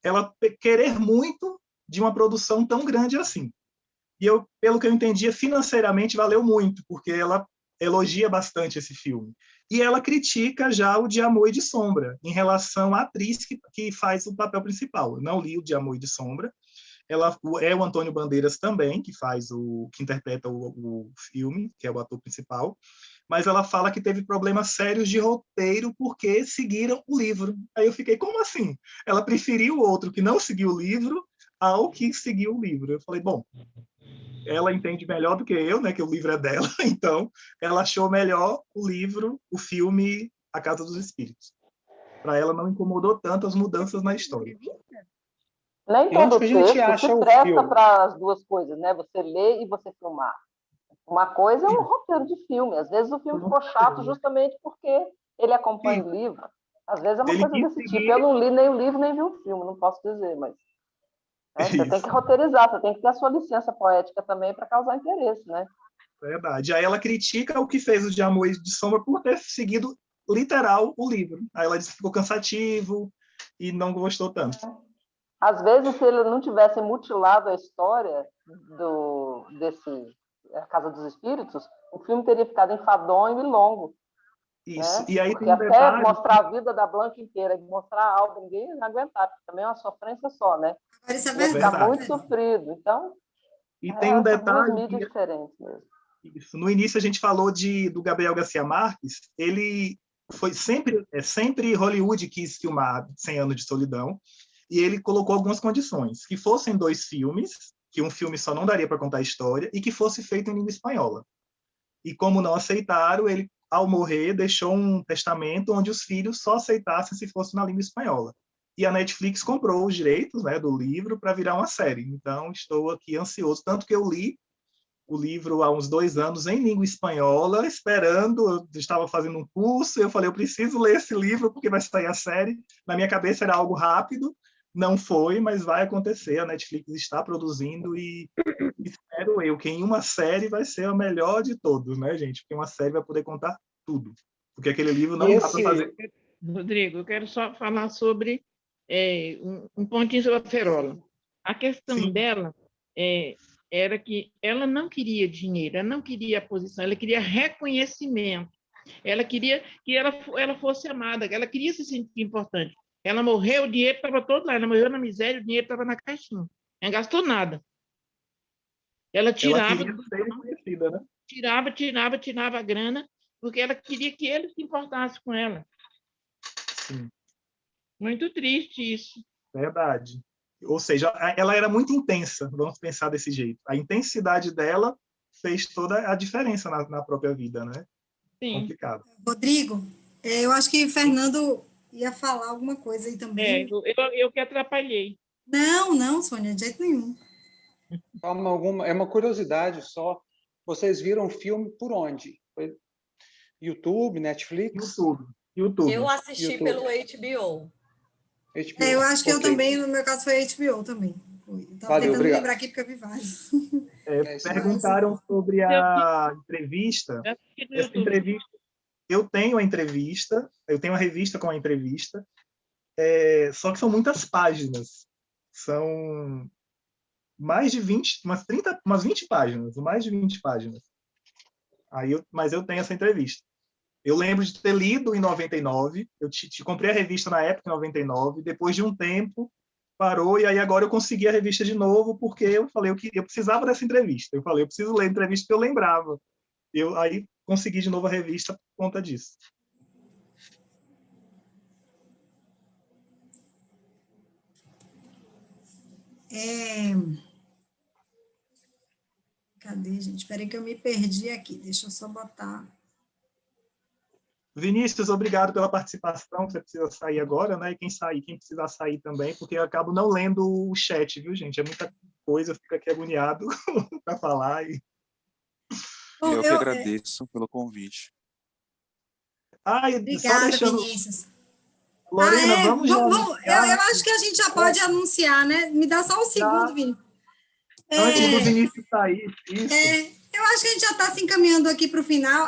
ela querer muito de uma produção tão grande assim. E pelo que eu entendia, financeiramente valeu muito, porque ela elogia bastante esse filme. E ela critica já o De Amor e de Sombra, em relação à atriz que faz o papel principal. Eu não li o De Amor e de Sombra. Ela é o Antônio Bandeiras também, que interpreta o filme, que é o ator principal. Mas ela fala que teve problemas sérios de roteiro porque seguiram o livro. Aí eu fiquei, como assim? Ela preferiu o outro que não seguiu o livro ao que seguiu o livro. Eu falei, bom, ela entende melhor do que eu, né, que o livro é dela, então ela achou melhor o livro, o filme A Casa dos Espíritos. Para ela não incomodou tanto as mudanças na história. Nem E onde todo que a gente texto acha se o presta filme? para as duas coisas, né? Você ler e você filmar. Uma coisa é um roteiro de filme. Às vezes o filme ficou chato justamente porque ele acompanha o livro. Às vezes é uma coisa desse tipo. Eu não li nem o livro, nem vi o filme, não posso dizer, mas... você tem que roteirizar, você tem que ter a sua licença poética também para causar interesse, né? Verdade. Aí ela critica o que fez o De Amor e de Sombra por ter seguido literal o livro. Aí ela disse que ficou cansativo e não gostou tanto. Às vezes, se ele não tivesse mutilado a história desse A Casa dos Espíritos, o filme teria ficado enfadonho e longo. Isso. Né? E aí porque tem um até detalhe... mostrar a vida da Blanca inteira, mostrar algo, ninguém não aguentar, porque também é uma sofrência só, né? Isso é Ia ficar verdade. muito sofrido. Então, e tem um são duas detalhe... mídias diferentes mesmo. Isso. No início a gente falou do Gabriel Garcia Marques, ele foi sempre Hollywood quis filmar 100 Anos de Solidão, e ele colocou algumas condições, que fossem 2 filmes, que um filme só não daria para contar a história, e que fosse feito em língua espanhola. E como não aceitaram, ele, ao morrer, deixou um testamento onde os filhos só aceitassem se fosse na língua espanhola. E a Netflix comprou os direitos, né, do livro para virar uma série. Então, estou aqui ansioso, tanto que eu li o livro há uns 2 anos em língua espanhola, esperando, eu estava fazendo um curso, eu falei, eu preciso ler esse livro porque vai sair a série. Na minha cabeça era algo rápido, não foi, mas vai acontecer. A Netflix está produzindo e espero eu que em uma série vai ser a melhor de todos, né, gente? Porque uma série vai poder contar tudo. Porque aquele livro não dá para fazer. Rodrigo, eu quero só falar sobre um pontinho sobre a Ferola. A questão dela era que ela não queria dinheiro, ela não queria posição, ela queria reconhecimento. Ela queria que ela fosse amada, ela queria se sentir importante. Ela morreu, o dinheiro estava todo lá. Ela morreu na miséria, o dinheiro estava na caixinha. Ela não gastou nada. Ela tirava... Ela queria ser reconhecida, né? Tirava a grana, porque ela queria que ele se importasse com ela. Sim. Muito triste isso. Verdade. Ou seja, ela era muito intensa, vamos pensar desse jeito. A intensidade dela fez toda a diferença na própria vida, né? Sim. Complicado. Rodrigo, eu acho que Fernando ia falar alguma coisa aí também. Eu que atrapalhei. Não, Sônia, de jeito nenhum. É uma curiosidade só. Vocês viram o filme por onde? Foi YouTube, Netflix? YouTube. Eu assisti pelo HBO. Eu acho que eu também, no meu caso, foi HBO também. Estava tentando lembrar aqui porque eu vi vários. Perguntaram sobre a entrevista. Essa entrevista, eu tenho a entrevista, eu tenho a revista com a entrevista, só que são muitas páginas. São mais de 20, umas 20 páginas, mais de 20 páginas. Mas eu tenho essa entrevista. Eu lembro de ter lido em 99, eu comprei a revista na época, em 99, depois de um tempo, parou, e aí agora eu consegui a revista de novo, porque eu falei que eu precisava dessa entrevista. Eu falei, eu preciso ler a entrevista que eu lembrava. Aí consegui de novo a revista por conta disso. Cadê, gente? Espera aí que eu me perdi aqui. Deixa eu só botar... Vinícius, obrigado pela participação. Você precisa sair agora, né? E quem precisar sair também, porque eu acabo não lendo o chat, viu, gente? É muita coisa, eu fico aqui agoniado para falar. Eu que agradeço pelo convite. Obrigada, Vinícius. Lorena, vamos já. Eu acho que a gente já pode anunciar, né? Me dá só um segundo, Vini. Antes do Vinícius sair. Isso. Eu acho que a gente já está se encaminhando aqui para o final.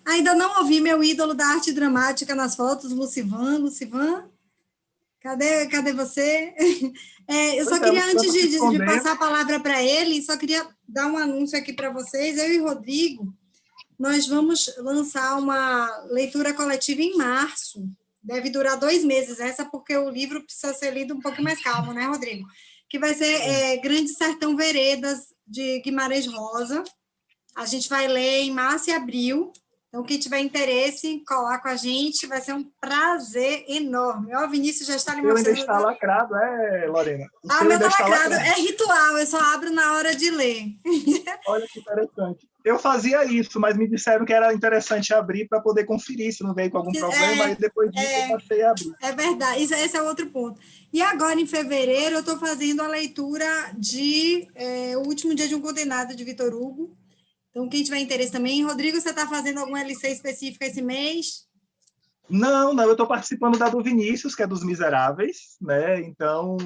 Ainda não ouvi meu ídolo da arte dramática nas fotos, Lucivan. Lucivan, cadê você? Eu só queria, antes de passar a palavra para ele, só queria dar um anúncio aqui para vocês. Eu e Rodrigo, nós vamos lançar uma leitura coletiva em março. Deve durar 2 meses, essa porque o livro precisa ser lido um pouco mais calmo, né, Rodrigo? Que vai ser Grande Sertão Veredas, de Guimarães Rosa. A gente vai ler em março e abril. Então, quem tiver interesse, colar com a gente, vai ser um prazer enorme. O Vinícius já está ali mostrando. O ainda está lacrado, Lorena? O meu está lacrado. É ritual, eu só abro na hora de ler. Olha que interessante. Eu fazia isso, mas me disseram que era interessante abrir para poder conferir se não veio com algum problema, e depois disso eu passei a abrir. É verdade, esse é outro ponto. E agora, em fevereiro, eu estou fazendo a leitura de O Último Dia de um Condenado, de Vitor Hugo. Então, quem tiver interesse também. Rodrigo, você está fazendo alguma LC específica esse mês? Não, eu estou participando da do Vinícius, que é dos Miseráveis, né? Então...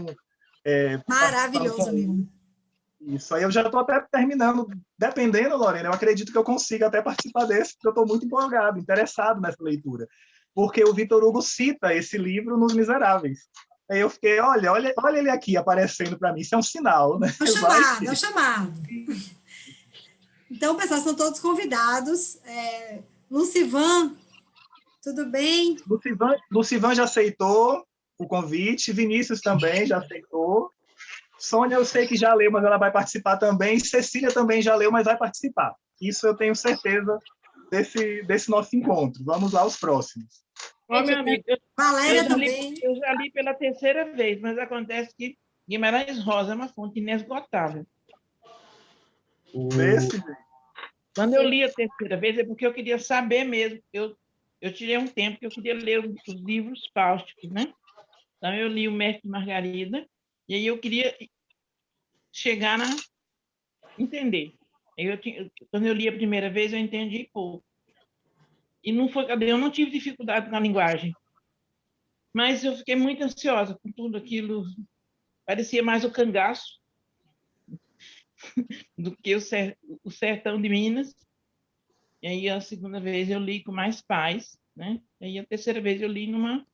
maravilhoso, amigo. Isso aí eu já estou até terminando, dependendo, Lorena, eu acredito que eu consiga até participar desse, porque eu estou muito empolgado, interessado nessa leitura. Porque o Vitor Hugo cita esse livro nos Miseráveis. Aí eu fiquei, olha ele aqui aparecendo para mim, isso é um sinal, né? É o chamado. Então, pessoal, são todos convidados. Lucivan, tudo bem? Lucivan já aceitou o convite, Vinícius também já aceitou. Sônia, eu sei que já leu, mas ela vai participar também. Cecília também já leu, mas vai participar. Isso eu tenho certeza desse nosso encontro. Vamos lá aos próximos. Meu amigo, Valéria também. Eu já li pela 3ª vez, mas acontece que Guimarães Rosa é uma fonte inesgotável. Quando eu li a 3ª vez, é porque eu queria saber mesmo. Eu tirei um tempo que eu queria ler os livros fáusticos, né? Então, eu li o Mestre Margarida, e aí eu queria chegar a entender. Quando eu li a primeira vez, eu entendi pouco. E eu não tive dificuldade com a linguagem. Mas eu fiquei muito ansiosa com tudo aquilo. Parecia mais o cangaço do que o sertão de Minas. E aí, a 2ª vez, eu li com mais paz, né? E aí, a 3ª vez, eu li numa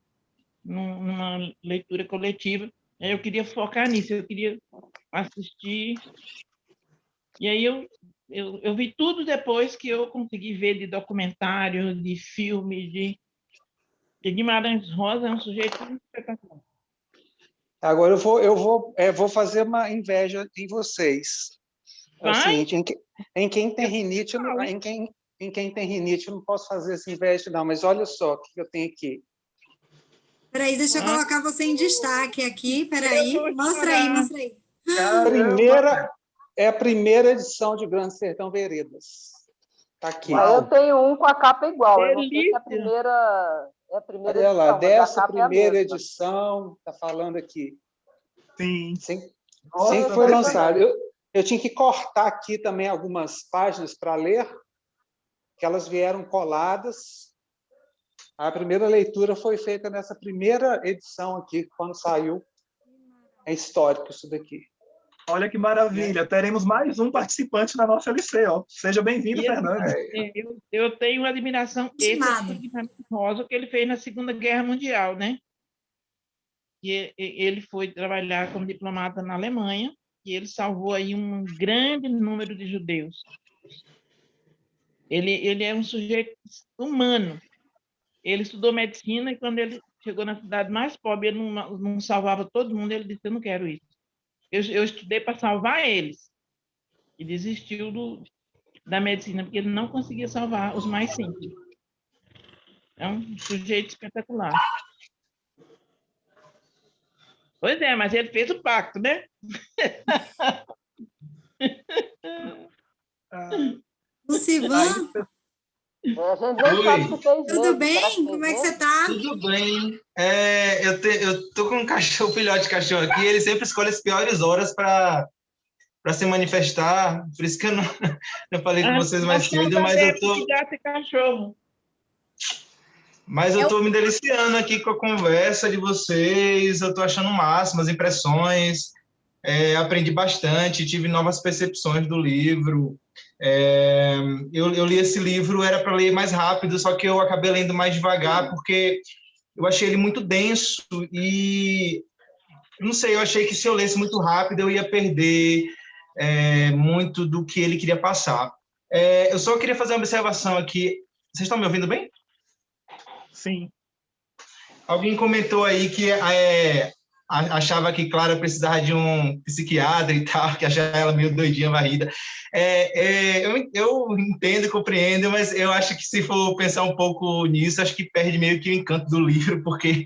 leitura coletiva. Aí eu queria focar nisso, eu queria assistir. E aí, eu vi tudo depois que eu consegui ver de documentário, de filme, de Guimarães Rosa é um sujeito espetacular. Agora eu vou fazer uma inveja em vocês. É o seguinte, em quem tem rinite, em quem tem rinite, eu não posso fazer essa inveja, não. Mas olha só o que eu tenho aqui. Peraí, deixa eu colocar você em destaque aqui. Peraí, mostra aí. É a primeira edição de Grande Sertão Veredas. Está aqui. Eu tenho um com a capa igual. Eu não sei se é a primeira Olha lá, edição, dessa primeira edição, está falando aqui. Sim. Sim, foi lançado. Eu tinha que cortar aqui também algumas páginas para ler, que elas vieram coladas. A primeira leitura foi feita nessa primeira edição aqui, quando saiu. É histórico isso daqui. Olha que maravilha, teremos mais um participante na nossa LC, ó. Seja bem-vindo, E Fernandes. eu tenho uma admiração Estimado. por Guimarães Rosa, o que ele fez na Segunda Guerra Mundial, né? E ele foi trabalhar como diplomata na Alemanha e ele salvou aí um grande número de judeus. Ele é um sujeito humano. Ele estudou medicina e quando ele chegou na cidade mais pobre, ele não salvava todo mundo, ele disse, eu não quero isso. Eu estudei para salvar eles. E desistiu da medicina, porque ele não conseguia salvar os mais simples. É um sujeito espetacular. Pois é, mas ele fez o pacto, né? Lucivan, A gente nem sabe se fez tudo mesmo. bem? Será que fez Como é que mesmo? você tá? Tudo bem. Eu tô com um filhote de cachorro aqui, ele sempre escolhe as piores horas para se manifestar, por isso que eu não falei com vocês mais cedo, mas eu tô me deliciando aqui com a conversa de vocês, eu tô achando o máximo, as impressões, aprendi bastante, tive novas percepções do livro. Eu li esse livro, era para ler mais rápido, só que eu acabei lendo mais devagar, porque eu achei ele muito denso e, não sei, eu achei que se eu lesse muito rápido eu ia perder muito do que ele queria passar. Eu só queria fazer uma observação aqui. Vocês estão me ouvindo bem? Sim. Alguém comentou aí que achava que Clara precisava de um psiquiatra e tal, que achava ela meio doidinha, varrida. Eu entendo e compreendo, mas eu acho que se for pensar um pouco nisso, acho que perde meio que o encanto do livro, porque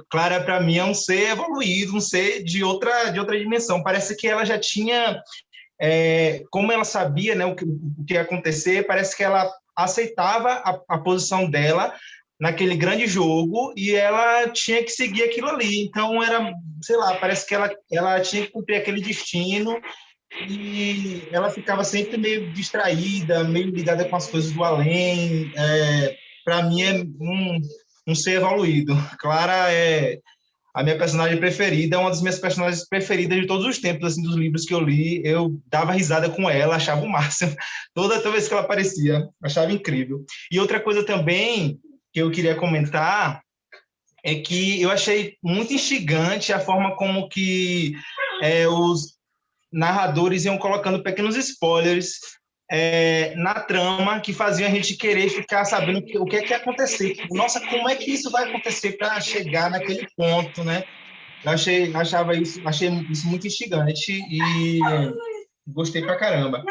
Clara, para mim, é um ser evoluído, um ser de outra dimensão. Parece que ela já tinha, como ela sabia, né, o que ia acontecer, parece que ela aceitava a posição dela naquele grande jogo e ela tinha que seguir aquilo ali. Então, era, sei lá, parece que ela tinha que cumprir aquele destino e ela ficava sempre meio distraída, meio ligada com as coisas do além. Para mim, é um ser evoluído. Clara é a minha personagem preferida, é uma das minhas personagens preferidas de todos os tempos, assim, dos livros que eu li. Eu dava risada com ela, achava o máximo. Toda vez que ela aparecia, achava incrível. E outra coisa também que eu queria comentar é que eu achei muito instigante a forma como que os narradores iam colocando pequenos spoilers na trama que faziam a gente querer ficar sabendo o que é que ia acontecer. Nossa, como é que isso vai acontecer para chegar naquele ponto, né? Eu achei isso muito instigante e gostei pra caramba.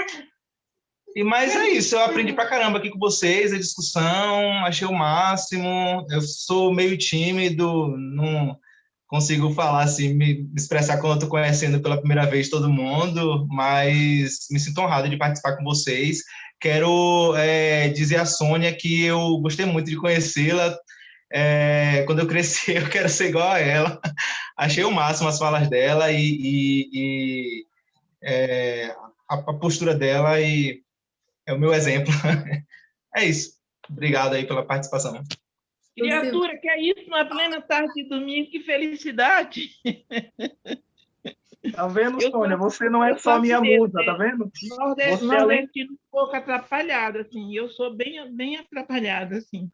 Mas é isso, eu aprendi pra caramba aqui com vocês, a discussão, achei o máximo. Eu sou meio tímido, não consigo falar assim, me expressar quando eu estou conhecendo pela primeira vez todo mundo, mas me sinto honrado de participar com vocês. Quero dizer à Sônia que eu gostei muito de conhecê-la. Quando eu crescer, eu quero ser igual a ela. Achei o máximo as falas dela e a postura dela e é o meu exemplo. É isso. Obrigado aí pela participação. Criatura, que é isso na plena tarde de domingo? Que felicidade! Tá vendo, Sônia? Você não é só minha musa, tá vendo? Nordestino um pouco atrapalhado, assim. Eu sou bem atrapalhada, assim.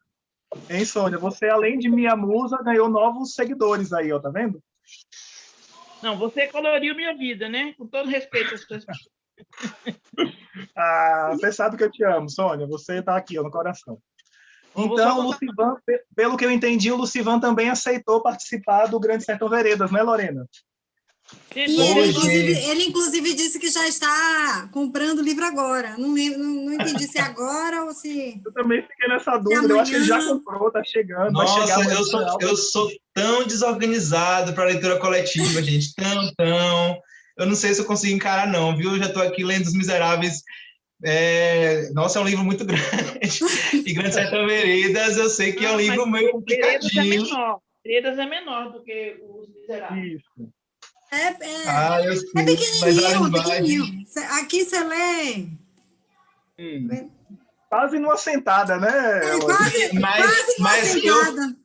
Hein, Sônia? Você, além de minha musa, ganhou novos seguidores aí, ó, tá vendo? Não, você coloriu minha vida, né? Com todo respeito às suas... Você sabe que eu te amo, Sônia. Você tá aqui, ó, no coração. Então, o Lucivan, pelo que eu entendi, o Lucivan também aceitou participar do Grande Sertão Veredas, né, Lorena? E ele, inclusive, disse que já está comprando o livro agora. Não entendi se é agora ou se... Eu também fiquei nessa dúvida. Eu acho que ele já comprou, tá chegando. Nossa, vai chegar eu sou tão desorganizado para leitura coletiva, gente. Tão. Eu não sei se eu consigo encarar, não, viu? Eu já estou aqui lendo Os Miseráveis. Nossa, é um livro muito grande. E Grande Sertão Veredas, eu sei que é um livro meio complicadinho. Veredas é menor do que Os Miseráveis. Isso. Pequenininho. Aqui você lê... Quase numa sentada, né? Quase numa sentada.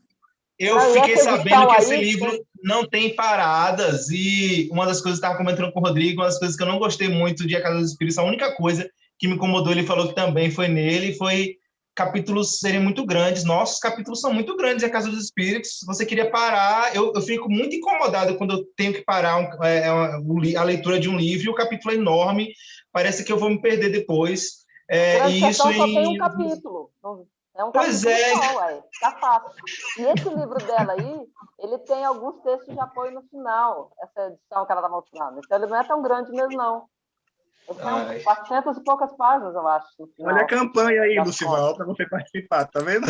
Eu fiquei sabendo que esse livro não tem paradas, e uma das coisas que eu estava comentando com o Rodrigo, uma das coisas que eu não gostei muito de A Casa dos Espíritos, a única coisa que me incomodou, ele falou que também foi nele, foi capítulos serem muito grandes. Nossos capítulos são muito grandes em A Casa dos Espíritos. Se você queria parar, eu fico muito incomodado quando eu tenho que parar a leitura de um livro e o capítulo é enorme, parece que eu vou me perder depois. E isso só tem um capítulo. É um pois capítulo só, ué. Tá fácil. E esse livro dela aí, ele tem alguns textos de apoio no final, essa edição que ela está mostrando. Então, ele não é tão grande mesmo, não. Ele tem 400 e poucas páginas, eu acho. Olha a campanha aí, Lucival, para você participar, tá vendo?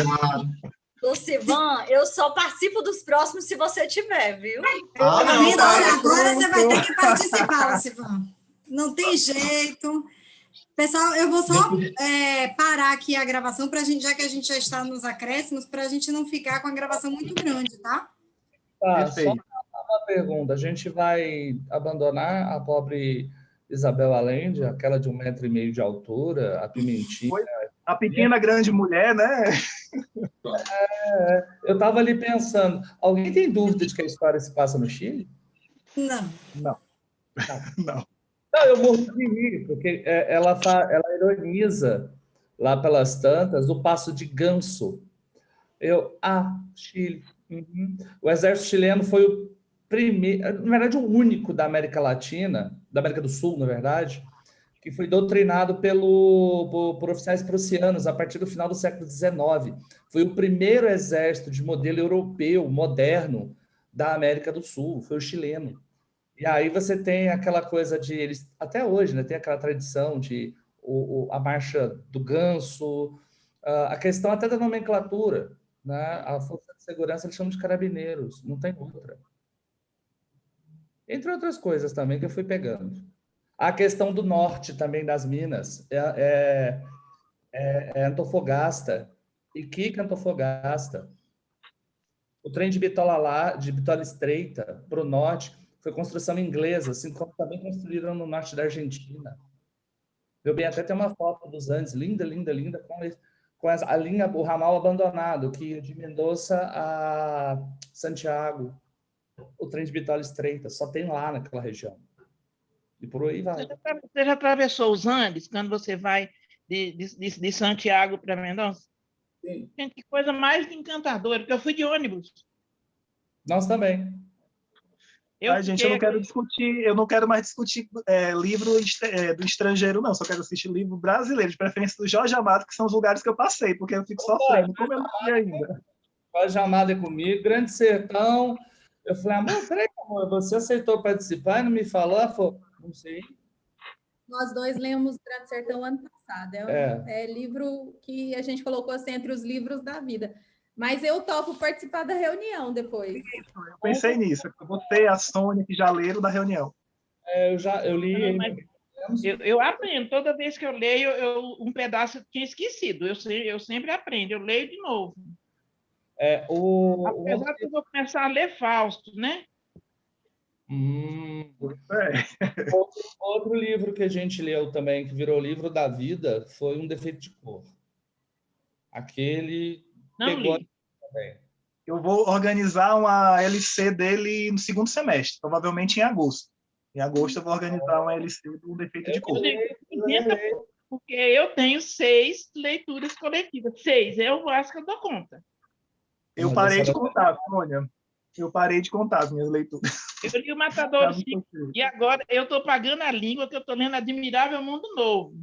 Lucivan, eu só participo dos próximos se você tiver, viu? Agora você vai ter que participar, Lucivan. Não tem jeito. Pessoal, eu vou só parar aqui a gravação, já que a gente já está nos acréscimos, para a gente não ficar com a gravação muito grande, tá? Tá, só uma pergunta. A gente vai abandonar a pobre Isabel Allende, aquela de 1,5 metro de altura, a Pimentinha. A pequena grande mulher, né? Eu estava ali pensando, alguém tem dúvida de que a história se passa no Chile? Não. Não. Não, eu morro de rir, porque ela ironiza lá pelas tantas o passo de ganso. Chile. Uhum. O exército chileno foi o primeiro, na verdade, o único da América Latina, da América do Sul, na verdade, que foi doutrinado por oficiais prussianos a partir do final do século XIX. Foi o primeiro exército de modelo europeu, moderno, da América do Sul, foi o chileno. E aí você tem aquela coisa de eles, até hoje, né, tem aquela tradição de a marcha do ganso, a questão até da nomenclatura, né? A força de segurança eles chamam de carabineiros, não tem outra. Entre outras coisas também que eu fui pegando. A questão do norte também das Minas é Antofagasta. E que Antofagasta? O trem de Bitola Estreita para o norte foi construção inglesa, assim como também construíram no norte da Argentina. Meu bem, até tem uma foto dos Andes, linda, linda, linda, com a linha, o ramal abandonado, que ia de Mendoza a Santiago. O trem de Bitola Estreita, só tem lá naquela região. E por aí vai. Você já atravessou os Andes, quando você vai de Santiago para Mendoza? Sim. Gente, que coisa mais encantadora, porque eu fui de ônibus. Nós também. Gente, eu não quero mais discutir livro do estrangeiro, não. Só quero assistir livro brasileiro, de preferência do Jorge Amado, que são os lugares que eu passei, porque eu fico sofrendo. Como eu não sei ainda. Jorge Amado é comigo, Grande Sertão. Eu falei, amor, peraí, amor, você aceitou participar e não me falou? Ela falou, não sei. Nós dois lemos Grande Sertão ano passado. É livro que a gente colocou assim, entre os livros da vida. Mas eu topo participar da reunião depois. Isso, eu pensei nisso. Você, a Sônia, que já leram da reunião. Eu li. Eu aprendo. Toda vez que eu leio, um pedaço eu tinha esquecido. Eu sempre aprendo. Eu leio de novo. Apesar que eu vou começar a ler Fausto, né? Outro livro que a gente leu também, que virou livro da vida, foi Um Defeito de Cor. Aquele pegou também. Eu vou organizar uma LC dele no segundo semestre, provavelmente em agosto. Em agosto eu vou organizar uma LC do Um Defeito de Cor. Porque eu tenho 6 leituras coletivas. 6, eu acho que eu dou conta. Eu parei de contar, Sônia. Eu parei de contar as minhas leituras. Eu li o Matador e agora eu estou pagando a língua que eu estou lendo Admirável Mundo Novo.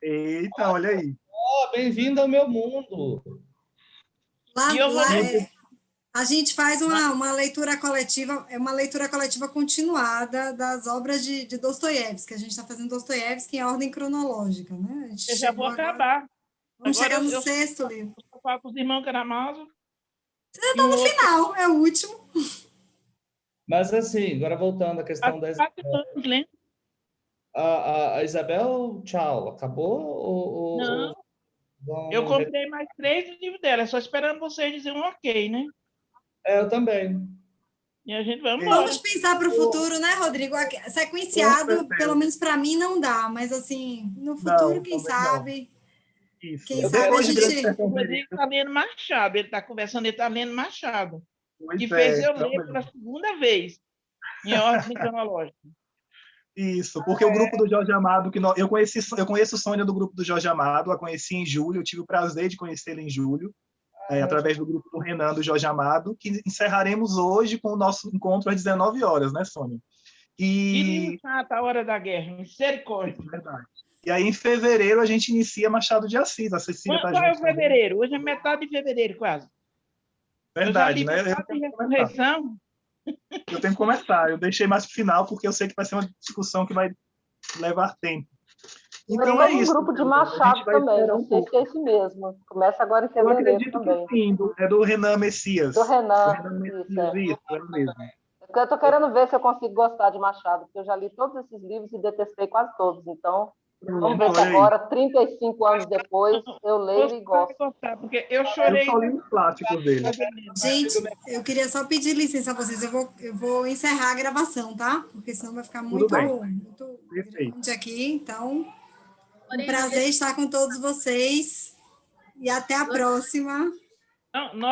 Eita, olha aí. Bem-vindo ao meu mundo. A gente faz uma leitura coletiva, uma leitura coletiva continuada das obras de Dostoiévski, que a gente está fazendo Dostoiévski em ordem cronológica, né? Eu já vou acabar. Vamos chegar no 6º livro. Eu falo com os irmãos Karamazov. Você está no final, é o último. Mas assim, agora voltando à questão da Isabel. A Isabel, tchau, acabou? Não. Eu comprei mais 3 livros dela, só esperando vocês dizerem um ok, né? Eu também. E a gente vai embora. Vamos pensar para o futuro, né, Rodrigo? Sequenciado, pelo menos para mim, não dá, mas assim, no futuro, quem sabe? Isso. Quem sabe a gente... O Rodrigo está lendo Machado, ele está conversando, ele está lendo Machado. que Pois fez é, eu ler realmente. pela segunda vez, em ordem cronológica. Isso, porque o grupo do Jorge Amado, eu conheço Sônia do grupo do Jorge Amado, a conheci em julho, eu tive o prazer de conhecê-la em julho, através do grupo do Renan do Jorge Amado, que encerraremos hoje com o nosso encontro às 19 horas, né, Sônia? Que E livro chata, A Hora da Guerra, misericórdia. verdade. E aí, em fevereiro, a gente inicia Machado de Assis, a Cecília está Qual é o junto também. fevereiro? Hoje é metade de fevereiro, quase. Eu já Verdade, li né? Eu Pecado e tenho que começar. Ressurreição. Eu tenho que começar. Eu deixei mais para o final, porque eu sei que vai ser uma discussão que vai levar tempo. Então Eu é estou no isso. grupo de A gente Machado vai também, esperar não um sei pouco. se é esse mesmo. Começa agora em Eu fevereiro acredito também. que sim, é do Renan Messias. Do Renan, Do Renan isso, Messias, isso, é o mesmo. Eu estou querendo ver se eu consigo gostar de Machado, porque eu já li todos esses livros e detestei quase todos. Então, vamos ver se Olha aí. agora, 35 anos depois, eu leio e gosto. Gostar, porque eu Eu chorei. só li os clássicos dele. Gente, eu queria só pedir licença a vocês. Eu vou encerrar a gravação, tá? Porque senão vai ficar muito grande aqui. Então, um prazer estar com todos vocês. E até a próxima. Não, nós